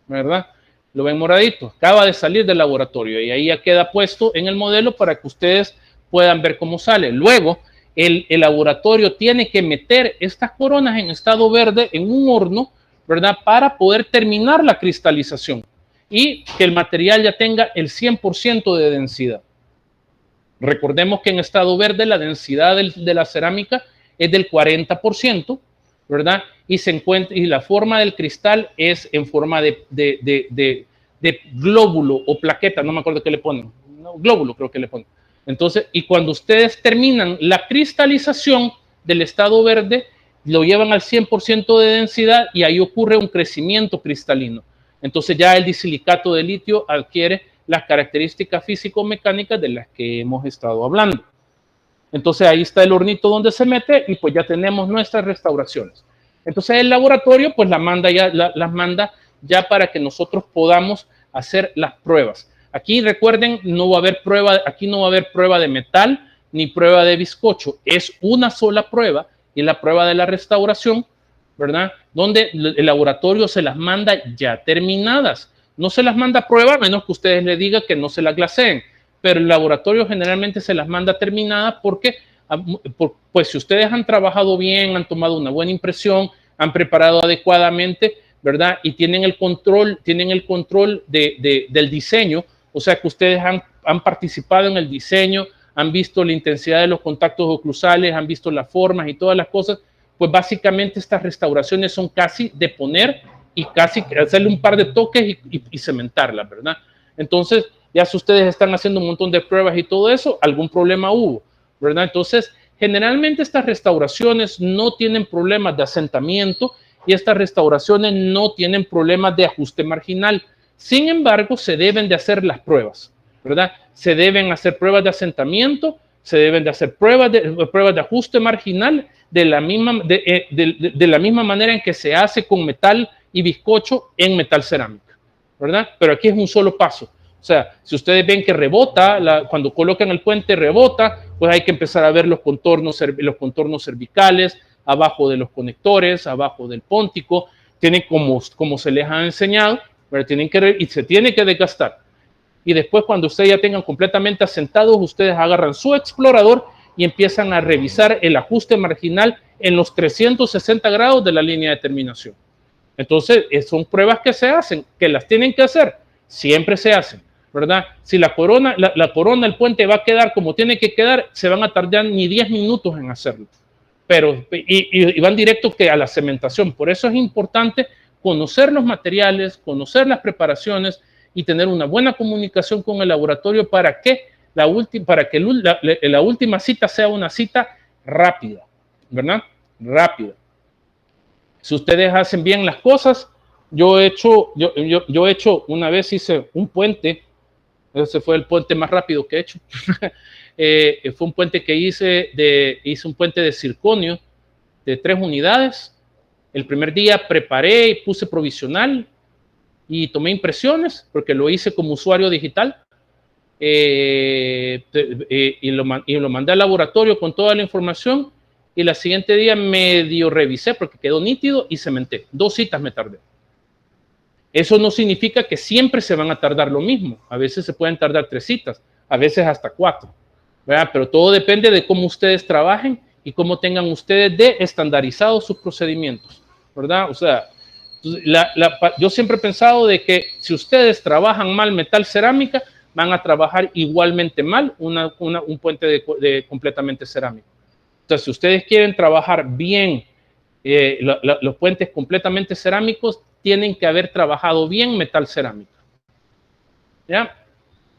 [SPEAKER 1] ¿verdad? Lo ven moradito, acaba de salir del laboratorio, y ahí ya queda puesto en el modelo para que ustedes puedan ver cómo sale. Luego, el laboratorio tiene que meter estas coronas en estado verde en un horno, ¿verdad? Para poder terminar la cristalización y que el material ya tenga el 100% de densidad. Recordemos que en estado verde la densidad de la cerámica es del 40%, ¿verdad? Y la forma del cristal es en forma de glóbulo o plaqueta, no me acuerdo qué le ponen, no, glóbulo creo que le ponen. Entonces, y cuando ustedes terminan la cristalización del estado verde, lo llevan al 100% de densidad y ahí ocurre un crecimiento cristalino. Entonces ya el disilicato de litio adquiere las características físico-mecánicas de las que hemos estado hablando. Entonces ahí está el hornito donde se mete y pues ya tenemos nuestras restauraciones. Entonces el laboratorio pues las manda ya para que nosotros podamos hacer las pruebas. Aquí recuerden, no va a haber prueba de metal ni prueba de bizcocho. Es una sola prueba y la prueba de la restauración, ¿verdad? Donde el laboratorio se las manda ya terminadas. No se las manda a prueba, a menos que ustedes le digan que no se las glaseen. Pero el laboratorio generalmente se las manda terminadas porque, pues si ustedes han trabajado bien, han tomado una buena impresión, han preparado adecuadamente, ¿verdad? Y tienen el control del diseño, o sea que ustedes han participado en el diseño, han visto la intensidad de los contactos oclusales, han visto las formas y todas las cosas, pues básicamente estas restauraciones son casi de poner y casi hacerle un par de toques y cementarlas, ¿verdad? Entonces, ya si ustedes están haciendo un montón de pruebas y todo eso, algún problema hubo, ¿verdad? Entonces, generalmente estas restauraciones no tienen problemas de asentamiento y estas restauraciones no tienen problemas de ajuste marginal. Sin embargo, se deben de hacer las pruebas, ¿verdad? Se deben hacer pruebas de asentamiento, se deben de hacer pruebas de ajuste marginal de la misma manera en que se hace con metal y bizcocho en metal cerámica, ¿verdad? Pero aquí es un solo paso. O sea, si ustedes ven que rebota, cuando colocan el puente rebota, pues hay que empezar a ver los contornos cervicales, abajo de los conectores, abajo del póntico, tienen como se les ha enseñado, pero se tiene que desgastar. Y después cuando ustedes ya tengan completamente asentados, ustedes agarran su explorador y empiezan a revisar el ajuste marginal en los 360 grados de la línea de terminación. Entonces, son pruebas que se hacen, que las tienen que hacer, siempre se hacen, ¿verdad? Si la corona, el puente va a quedar como tiene que quedar, se van a tardar ni 10 minutos en hacerlo. Pero, y van directo a la cementación. Por eso es importante conocer los materiales, conocer las preparaciones y tener una buena comunicación con el laboratorio para que la última cita sea una cita rápida, ¿verdad? Rápida. Si ustedes hacen bien las cosas, yo he hecho una vez hice un puente, ese fue el puente más rápido que he hecho. Fue un puente que hice un puente de circonio de 3 unidades. El primer día preparé y puse provisional y tomé impresiones porque lo hice como usuario digital. Y lo mandé al laboratorio con toda la información y el siguiente día medio revisé porque quedó nítido y cementé. 2 citas me tardé. Eso no significa que siempre se van a tardar lo mismo. A veces se pueden tardar 3 citas, a veces hasta 4, ¿verdad? Pero todo depende de cómo ustedes trabajen y cómo tengan ustedes de estandarizados sus procedimientos, ¿verdad? O sea, yo siempre he pensado de que si ustedes trabajan mal metal cerámica, van a trabajar igualmente mal un puente completamente cerámico. Entonces, si ustedes quieren trabajar bien los puentes completamente cerámicos, tienen que haber trabajado bien metal cerámica. ¿Ya?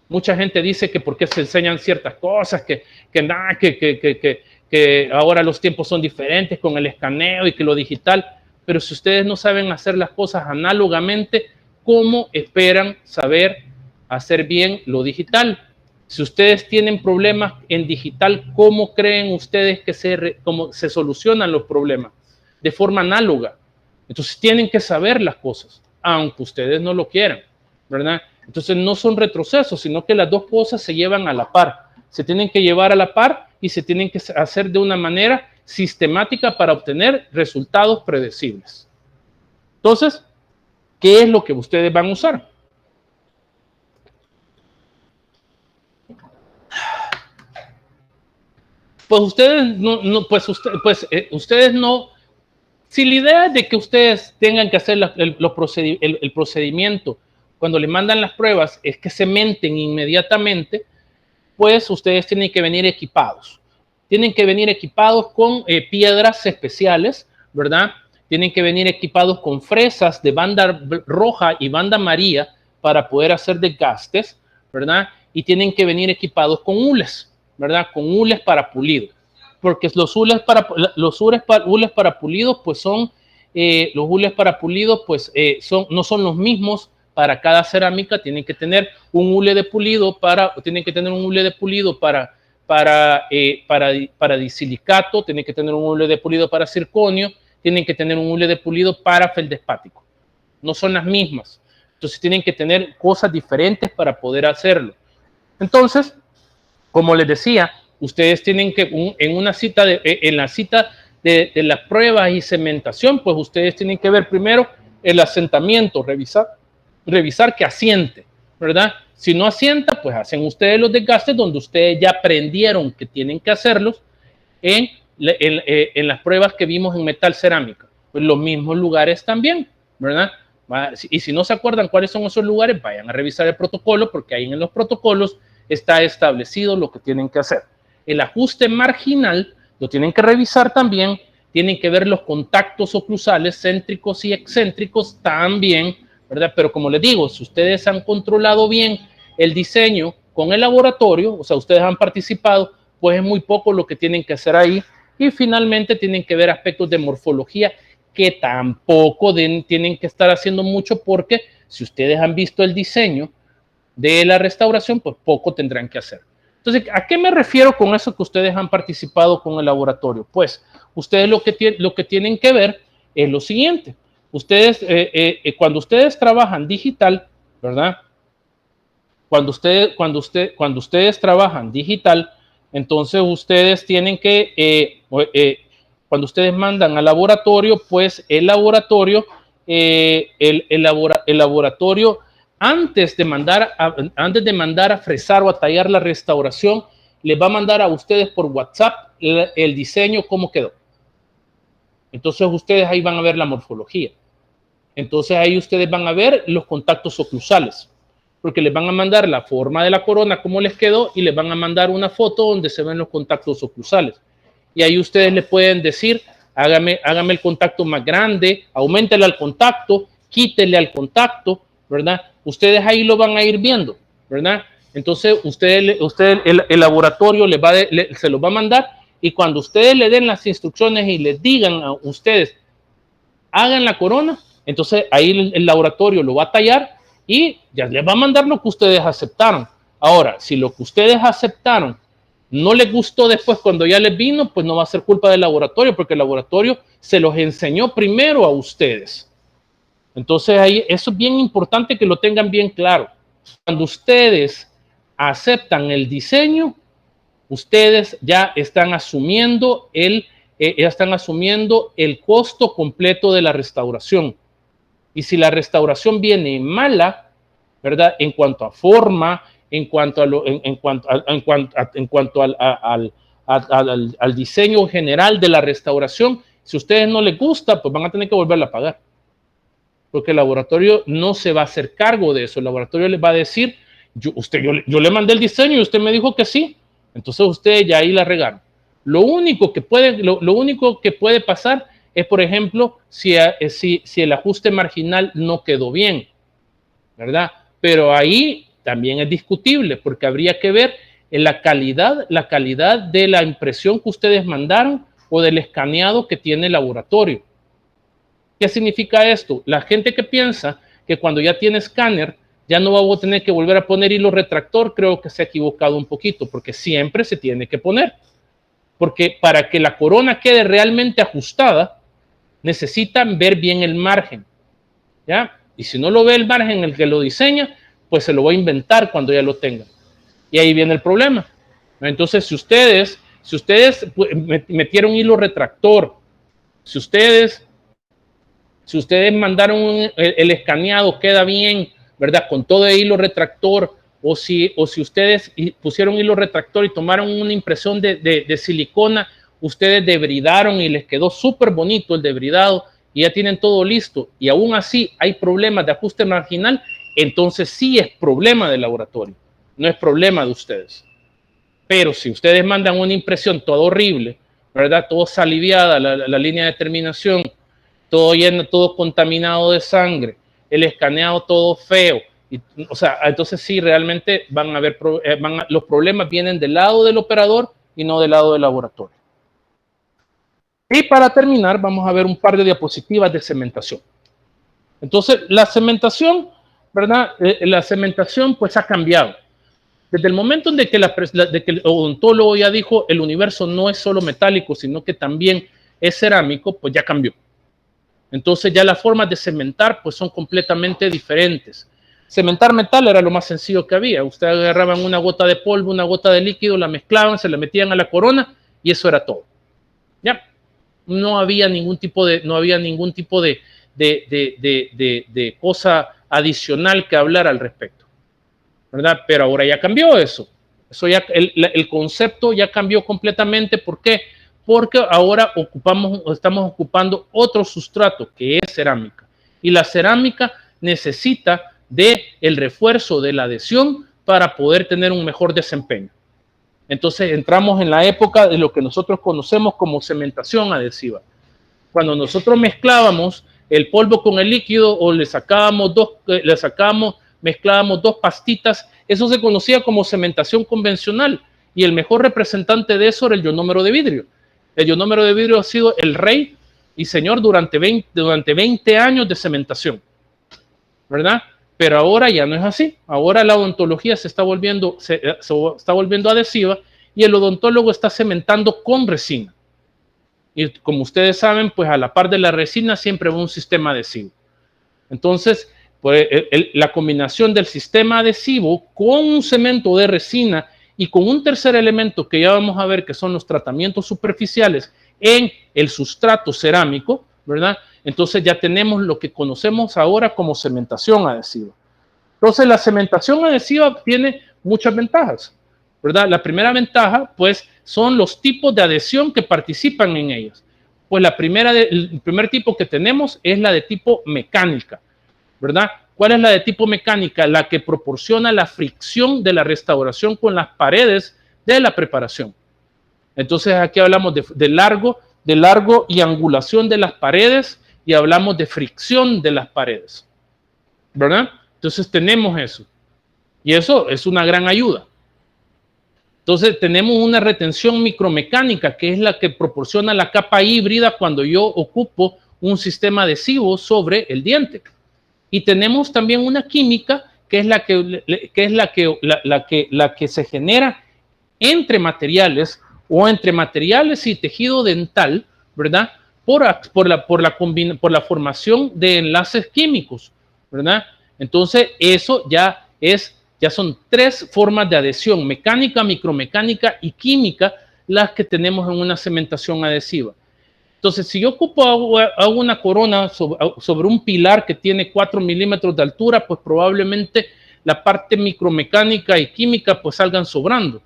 [SPEAKER 1] Mucha gente dice que porque se enseñan ciertas cosas, que ahora los tiempos son diferentes con el escaneo y que lo digital, pero si ustedes no saben hacer las cosas análogamente, ¿cómo esperan saber hacer bien lo digital? Si ustedes tienen problemas en digital, ¿cómo creen ustedes que cómo se solucionan los problemas? De forma análoga. Entonces tienen que saber las cosas, aunque ustedes no lo quieran, ¿verdad? Entonces no son retrocesos, sino que las dos cosas se llevan a la par. Se tienen que llevar a la par y se tienen que hacer de una manera sistemática para obtener resultados predecibles. Entonces, ¿qué es lo que ustedes van a usar? Pues ustedes no. Si la idea es de que ustedes tengan que hacer el procedimiento cuando le mandan las pruebas es que se menten inmediatamente, pues ustedes tienen que venir equipados. Tienen que venir equipados con piedras especiales, ¿verdad? Tienen que venir equipados con fresas de banda roja y banda amarilla para poder hacer desgastes, ¿verdad? Y tienen que venir equipados con hules, ¿verdad? Con hules para pulido. Porque los hules para pulidos, pues son, los hules para pulidos, pues no son los mismos para cada cerámica. Tienen que tener un hule de pulido para disilicato, tienen que tener un hule de pulido para circonio, tienen que tener un hule de pulido para feldespático. No son las mismas. Entonces tienen que tener cosas diferentes para poder hacerlo. Entonces, como les decía, ustedes tienen que, en la cita de las pruebas y cementación, pues ustedes tienen que ver primero el asentamiento, revisar que asiente, ¿verdad? Si no asienta, pues hacen ustedes los desgastes donde ustedes ya aprendieron que tienen que hacerlos en las pruebas que vimos en metal cerámica. Pues los mismos lugares también, ¿verdad? Y si no se acuerdan cuáles son esos lugares, vayan a revisar el protocolo, porque ahí en los protocolos está establecido lo que tienen que hacer. El ajuste marginal lo tienen que revisar también, tienen que ver los contactos oclusales céntricos y excéntricos también, ¿verdad? Pero como les digo, si ustedes han controlado bien el diseño con el laboratorio, o sea, ustedes han participado, pues es muy poco lo que tienen que hacer ahí. Y finalmente tienen que ver aspectos de morfología que tampoco tienen que estar haciendo mucho, porque si ustedes han visto el diseño de la restauración, pues poco tendrán que hacer. Entonces, ¿a qué me refiero con eso que ustedes han participado con el laboratorio? Pues ustedes lo que tienen que ver es lo siguiente. Ustedes, cuando ustedes trabajan digital, ¿verdad? Cuando ustedes trabajan digital, entonces ustedes tienen que, cuando ustedes mandan al laboratorio, pues el laboratorio, antes de mandar a fresar o a tallar la restauración, les va a mandar a ustedes por WhatsApp el diseño, cómo quedó. Entonces ustedes ahí van a ver la morfología. Entonces ahí ustedes van a ver los contactos oclusales, porque les van a mandar la forma de la corona, cómo les quedó, y les van a mandar una foto donde se ven los contactos oclusales. Y ahí ustedes le pueden decir, hágame el contacto más grande, auméntele al contacto, quítele al contacto, ¿verdad? Ustedes ahí lo van a ir viendo, ¿verdad? Entonces el laboratorio se lo va a mandar, y cuando ustedes le den las instrucciones y les digan a ustedes, hagan la corona, entonces ahí el laboratorio lo va a tallar y ya les va a mandar lo que ustedes aceptaron. Ahora, si lo que ustedes aceptaron no les gustó después cuando ya les vino, pues no va a ser culpa del laboratorio, porque el laboratorio se los enseñó primero a ustedes. Entonces ahí eso es bien importante que lo tengan bien claro. Cuando ustedes aceptan el diseño, ustedes ya están asumiendo el costo completo de la restauración. Y si la restauración viene mala, ¿verdad? En cuanto a forma, en cuanto al diseño general de la restauración. Si a ustedes no les gusta, pues van a tener que volverla a pagar. Porque el laboratorio no se va a hacer cargo de eso. El laboratorio les va a decir, yo le mandé el diseño y usted me dijo que sí. Entonces ustedes ya ahí la regaron. Lo único que puede pasar es, por ejemplo, si el ajuste marginal no quedó bien, ¿verdad? Pero ahí también es discutible porque habría que ver en la calidad de la impresión que ustedes mandaron o del escaneado que tiene el laboratorio. ¿Qué significa esto? La gente que piensa que cuando ya tiene escáner ya no va a tener que volver a poner hilo retractor, creo que se ha equivocado un poquito, porque siempre se tiene que poner. Porque para que la corona quede realmente ajustada, necesitan ver bien el margen, ¿ya? Y si no lo ve el margen el que lo diseña, pues se lo va a inventar cuando ya lo tenga. Y ahí viene el problema. Entonces, si ustedes metieron hilo retractor, si ustedes mandaron el escaneado, queda bien, ¿verdad? Con todo el hilo retractor, o si ustedes pusieron hilo retractor y tomaron una impresión de silicona, ustedes debridaron y les quedó súper bonito el debridado y ya tienen todo listo, y aún así hay problemas de ajuste marginal, entonces sí es problema del laboratorio, no es problema de ustedes. Pero si ustedes mandan una impresión toda horrible, ¿verdad? Todo saliviada, la línea de terminación, todo lleno, todo contaminado de sangre, el escaneado todo feo. O sea, entonces sí, realmente van a haber los problemas vienen del lado del operador y no del lado del laboratorio. Y para terminar, vamos a ver un par de diapositivas de cementación. Entonces, la cementación, ¿verdad? La cementación pues ha cambiado. Desde el momento en que el odontólogo ya dijo el universo no es solo metálico, sino que también es cerámico, pues ya cambió. Entonces ya las formas de cementar pues son completamente diferentes. Cementar metal era lo más sencillo que había. Ustedes agarraban una gota de polvo, una gota de líquido, la mezclaban, se la metían a la corona y eso era todo. Ya, no había ningún tipo de cosa adicional que hablar al respecto, ¿verdad? Pero ahora ya cambió eso. Ya, el concepto ya cambió completamente. ¿Por qué? Porque ahora estamos ocupando otro sustrato que es cerámica. Y la cerámica necesita del refuerzo de la adhesión para poder tener un mejor desempeño. Entonces entramos en la época de lo que nosotros conocemos como cementación adhesiva. Cuando nosotros mezclábamos el polvo con el líquido o mezclábamos dos pastitas, eso se conocía como cementación convencional, y el mejor representante de eso era el ionómero de vidrio. El ionómero de vidrio ha sido el rey y señor durante 20 años de cementación, ¿verdad? Pero ahora ya no es así. Ahora la odontología se está volviendo adhesiva y el odontólogo está cementando con resina. Y como ustedes saben, pues a la par de la resina siempre va un sistema adhesivo. Entonces, pues, la combinación del sistema adhesivo con un cemento de resina y con un tercer elemento que ya vamos a ver, que son los tratamientos superficiales en el sustrato cerámico, ¿verdad? Entonces ya tenemos lo que conocemos ahora como cementación adhesiva. Entonces la cementación adhesiva tiene muchas ventajas, ¿verdad? La primera ventaja, pues, son los tipos de adhesión que participan en ellas. Pues el primer tipo que tenemos es la de tipo mecánica, ¿verdad? ¿Cuál es la de tipo mecánica? La que proporciona la fricción de la restauración con las paredes de la preparación. Entonces aquí hablamos de largo y angulación de las paredes, y hablamos de fricción de las paredes, ¿verdad? Entonces tenemos eso, y eso es una gran ayuda. Entonces tenemos una retención micromecánica, que es la que proporciona la capa híbrida cuando yo ocupo un sistema adhesivo sobre el diente. Y tenemos también una química que es la que se genera entre materiales o entre materiales y tejido dental, ¿verdad? Por la formación de enlaces químicos, ¿verdad? Entonces eso ya son tres formas de adhesión: mecánica, micromecánica y química, las que tenemos en una cementación adhesiva. Entonces, si yo hago una corona sobre un pilar que tiene 4 milímetros de altura, pues probablemente la parte micromecánica y química pues salgan sobrando.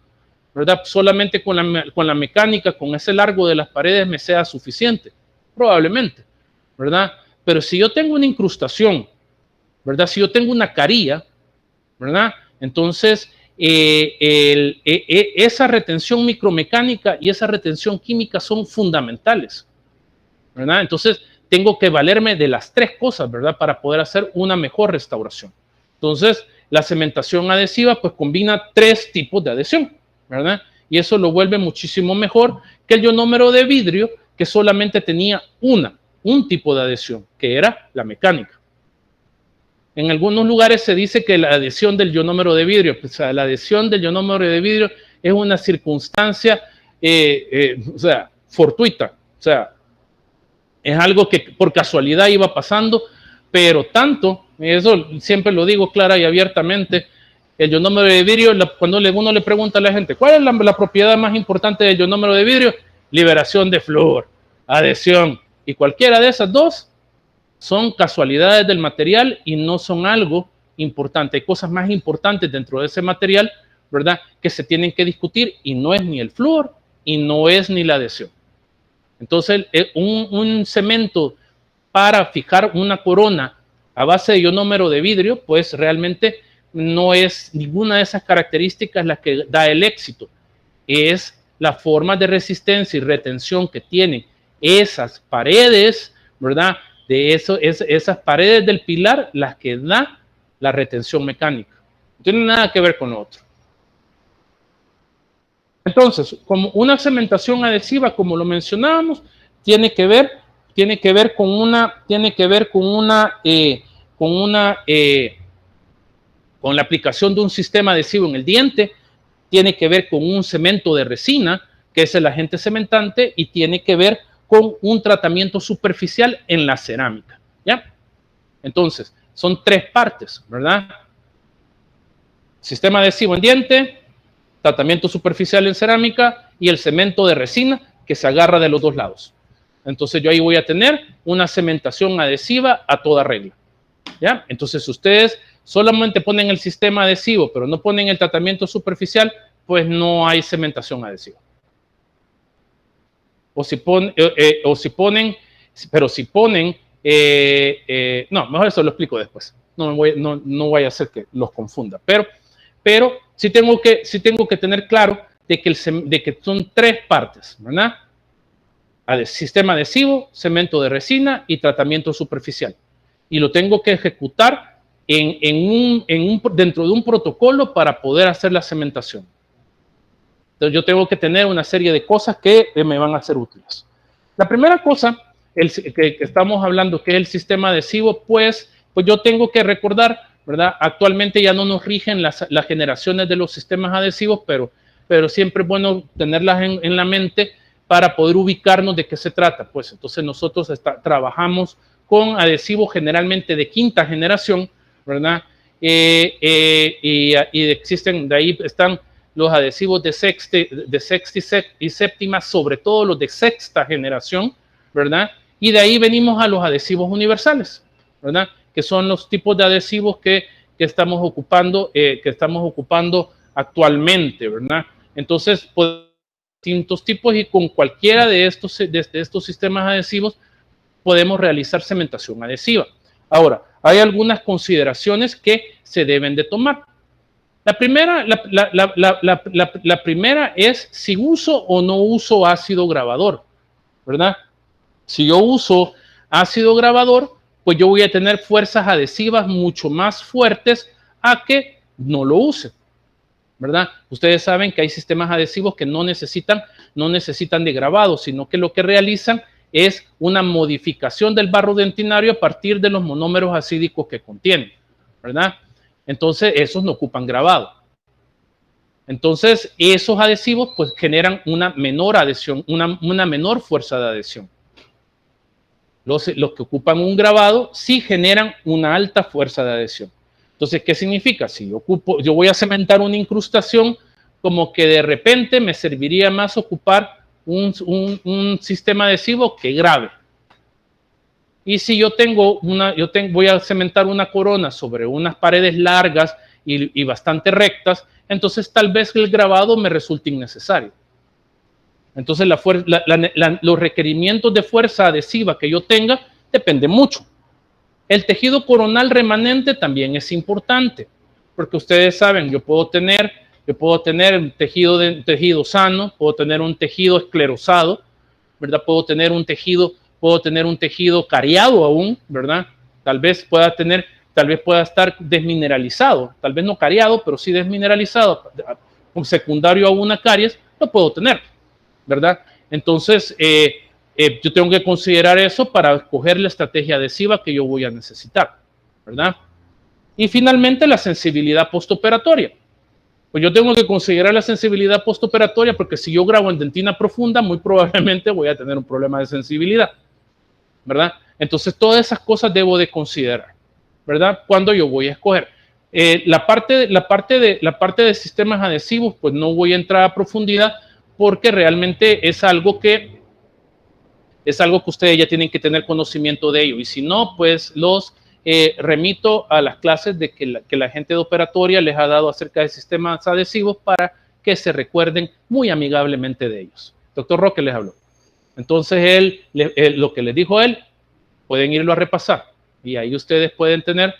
[SPEAKER 1] ¿verdad? Solamente con la mecánica, con ese largo de las paredes me sea suficiente, probablemente, ¿verdad? Pero si yo tengo una incrustación, ¿verdad? Si yo tengo una caría, ¿verdad? Entonces, esa retención micromecánica y esa retención química son fundamentales, ¿verdad? Entonces, tengo que valerme de las tres cosas, ¿verdad? Para poder hacer una mejor restauración. Entonces, la cementación adhesiva, pues, combina tres tipos de adhesión, ¿verdad? Y eso lo vuelve muchísimo mejor que el ionómero de vidrio, que solamente tenía un tipo de adhesión, que era la mecánica. En algunos lugares se dice que la adhesión del ionómero de vidrio, o sea, la adhesión del ionómero de vidrio es una circunstancia, o sea, fortuita, o sea, es algo que por casualidad iba pasando, pero tanto, eso siempre lo digo clara y abiertamente, el ionómero de vidrio, cuando uno le pregunta a la gente, ¿cuál es la propiedad más importante del ionómero de vidrio? Liberación de flúor, adhesión, y cualquiera de esas dos son casualidades del material y no son algo importante. Hay cosas más importantes dentro de ese material, ¿verdad?, que se tienen que discutir y no es ni el flúor y no es ni la adhesión. Entonces, un cemento para fijar una corona a base de ionómero de vidrio, pues realmente no es ninguna de esas características la que da el éxito. Es la forma de resistencia y retención que tienen esas paredes, ¿verdad?, esas paredes del pilar, las que da la retención mecánica. No tiene nada que ver con lo otro. Entonces, como una cementación adhesiva, como lo mencionábamos, tiene que ver con la aplicación de un sistema adhesivo en el diente, tiene que ver con un cemento de resina, que es el agente cementante, y tiene que ver con un tratamiento superficial en la cerámica, ¿ya? Entonces, son tres partes, ¿verdad? Sistema adhesivo en diente, tratamiento superficial en cerámica y el cemento de resina que se agarra de los dos lados. Entonces, yo ahí voy a tener una cementación adhesiva a toda regla, ¿ya? Entonces, ustedes solamente ponen el sistema adhesivo, pero no ponen el tratamiento superficial, pues no hay cementación adhesiva. Si ponen, no, mejor eso lo explico después. No voy a hacer que los confunda. Pero sí tengo que tener claro de que son tres partes, ¿verdad? Sistema adhesivo, cemento de resina y tratamiento superficial. Y lo tengo que ejecutar dentro de un protocolo para poder hacer la cementación. Entonces yo tengo que tener una serie de cosas que me van a ser útiles. La primera cosa que estamos hablando, que es el sistema adhesivo, pues yo tengo que recordar, ¿verdad? Actualmente ya no nos rigen las generaciones de los sistemas adhesivos, pero siempre es bueno tenerlas en la mente para poder ubicarnos de qué se trata. Pues entonces nosotros trabajamos con adhesivos generalmente de quinta generación, ¿verdad? Y existen, de ahí están los adhesivos de sexta y séptima, sobre todo los de sexta generación, ¿verdad? Y de ahí venimos a los adhesivos universales, ¿verdad?, que son los tipos de adhesivos que estamos ocupando actualmente, ¿verdad? Entonces, pues, distintos tipos, y con cualquiera de estos sistemas adhesivos podemos realizar cementación adhesiva. Ahora, hay algunas consideraciones que se deben de tomar. La primera es si uso o no uso ácido grabador, ¿verdad? Si yo uso ácido grabador, pues yo voy a tener fuerzas adhesivas mucho más fuertes a que no lo use, ¿verdad? Ustedes saben que hay sistemas adhesivos que no necesitan de grabado, sino que lo que realizan es una modificación del barro dentinario a partir de los monómeros acídicos que contienen, ¿verdad? Entonces, esos no ocupan grabado. Entonces, esos adhesivos pues generan una menor adhesión, una menor fuerza de adhesión. Los que ocupan un grabado sí generan una alta fuerza de adhesión. Entonces, ¿qué significa? Si yo voy a cementar una incrustación, como que de repente me serviría más ocupar un sistema adhesivo que grave. Y si voy a cementar una corona sobre unas paredes largas y bastante rectas, entonces tal vez el grabado me resulte innecesario. Entonces los requerimientos de fuerza adhesiva que yo tenga depende mucho. El tejido coronal remanente también es importante, porque ustedes saben, yo puedo tener un tejido sano, puedo tener un tejido esclerosado, ¿verdad? Puedo tener un tejido cariado aún, ¿verdad? Tal vez pueda estar desmineralizado, tal vez no cariado, pero sí desmineralizado, secundario a una caries, lo puedo tener, ¿verdad? Entonces, yo tengo que considerar eso para escoger la estrategia adhesiva que yo voy a necesitar, ¿verdad? Y finalmente, la sensibilidad postoperatoria. Pues yo tengo que considerar la sensibilidad postoperatoria porque si yo grabo en dentina profunda, muy probablemente voy a tener un problema de sensibilidad, ¿verdad? Entonces, todas esas cosas debo de considerar, ¿verdad? Cuando yo voy a escoger. La parte de sistemas adhesivos, pues no voy a entrar a profundidad porque realmente es algo que ustedes ya tienen que tener conocimiento de ello. Y si no, pues los remito a las clases de que la gente de operatoria les ha dado acerca de sistemas adhesivos para que se recuerden muy amigablemente de ellos. Doctor Roque les habló. Entonces, lo que les dijo él, pueden irlo a repasar. Y ahí ustedes pueden tener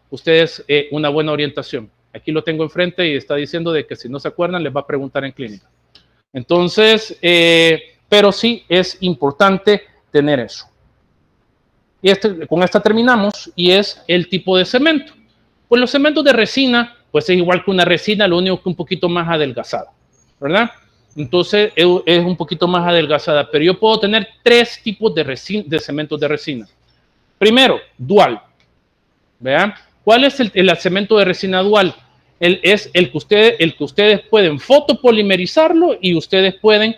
[SPEAKER 1] ustedes una buena orientación. Aquí lo tengo enfrente y está diciendo de que si no se acuerdan, les va a preguntar en clínica. Entonces, pero sí es importante tener eso. Y con esta terminamos y es el tipo de cemento. Pues los cementos de resina, pues es igual que una resina, lo único que un poquito más adelgazada, ¿verdad? Entonces es un poquito más adelgazada, pero yo puedo tener 3 tipos de cementos de resina. Primero, dual. ¿Vean? ¿Cuál es el cemento de resina dual? Es el que ustedes pueden fotopolimerizarlo y ustedes pueden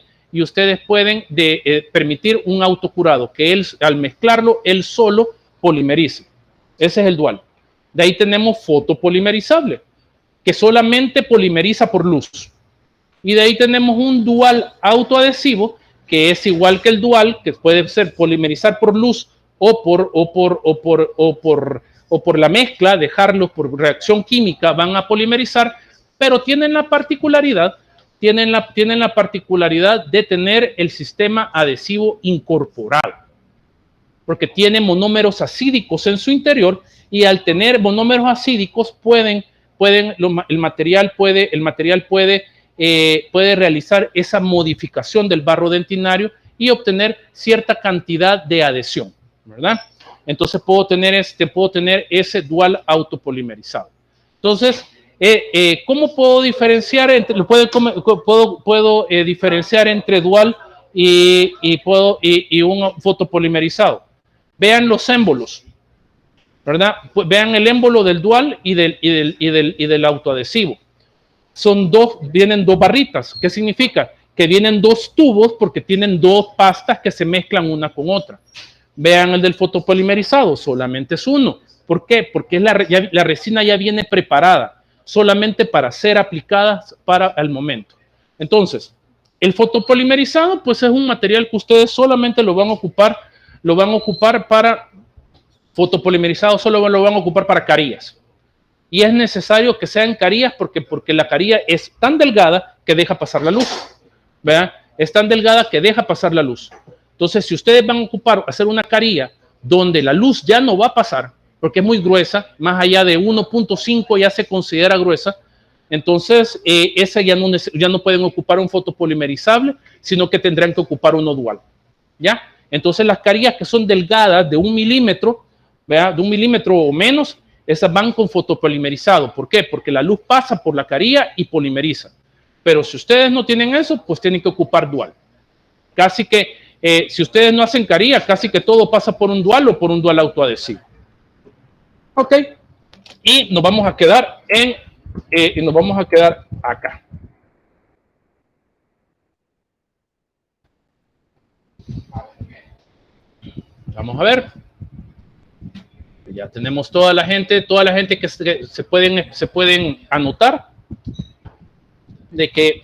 [SPEAKER 1] permitir un autocurado, que él, al mezclarlo, él solo polimerice. Ese es el dual. De ahí tenemos fotopolimerizable, que solamente polimeriza por luz. Y de ahí tenemos un dual autoadhesivo, que es igual que el dual, que puede ser polimerizar por luz o por la mezcla, dejarlos por reacción química, van a polimerizar, pero tienen la particularidad de tener el sistema adhesivo incorporado, porque tiene monómeros acídicos en su interior y al tener monómeros acídicos el material puede realizar esa modificación del barro dentinario y obtener cierta cantidad de adhesión, ¿verdad? Entonces puedo tener ese dual autopolimerizado. Entonces, ¿cómo puedo diferenciar diferenciar entre dual y un fotopolimerizado? Vean los émbolos, ¿verdad? Pues vean el émbolo del dual y del autoadhesivo. Vienen 2 barritas. ¿Qué significa? Que vienen 2 tubos porque tienen 2 pastas que se mezclan una con otra. Vean el del fotopolimerizado, solamente es uno. ¿Por qué? Porque la resina ya viene preparada, solamente para ser aplicada para el momento. Entonces, el fotopolimerizado, pues es un material que ustedes solamente lo van a ocupar para fotopolimerizado, solo lo van a ocupar para carillas. Y es necesario que sean carillas porque la carilla es tan delgada que deja pasar la luz. ¿Verdad? Es tan delgada que deja pasar la luz. Entonces, si ustedes van a hacer una carilla donde la luz ya no va a pasar, porque es muy gruesa, más allá de 1.5 ya se considera gruesa, entonces esa ya no pueden ocupar un fotopolimerizable, sino que tendrán que ocupar uno dual. ¿Ya? Entonces, las carillas que son delgadas de 1 milímetro, ¿verdad? De 1 milímetro o menos, esas van con fotopolimerizado. ¿Por qué? Porque la luz pasa por la carilla y polimeriza. Pero si ustedes no tienen eso, pues tienen que ocupar dual. Casi que, si ustedes no hacen carilla, casi que todo pasa por un dual o por un dual autoadhesivo. Ok. Y nos vamos a quedar acá. Vamos a ver. Ya tenemos toda la gente que se pueden anotar. De que,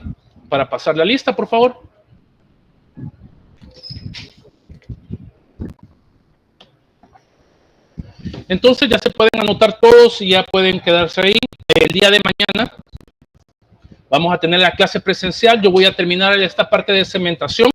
[SPEAKER 1] para pasar la lista, por favor. Entonces ya se pueden anotar todos y ya pueden quedarse ahí. El día de mañana vamos a tener la clase presencial. Yo voy a terminar esta parte de cementación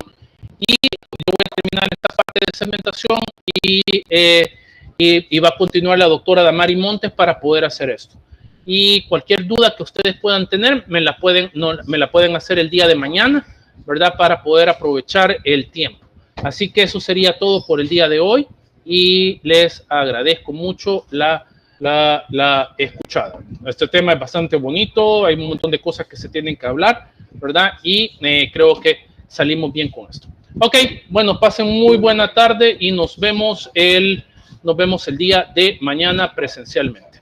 [SPEAKER 1] y va a continuar la doctora Damari Montes para poder hacer esto. Y cualquier duda que ustedes puedan tener, me la pueden hacer el día de mañana, ¿verdad? Para poder aprovechar el tiempo. Así que eso sería todo por el día de hoy y les agradezco mucho la escuchada. Este tema es bastante bonito, hay un montón de cosas que se tienen que hablar, ¿verdad? Y creo que salimos bien con esto. Ok, bueno, pasen muy buena tarde y nos vemos el día de mañana presencialmente.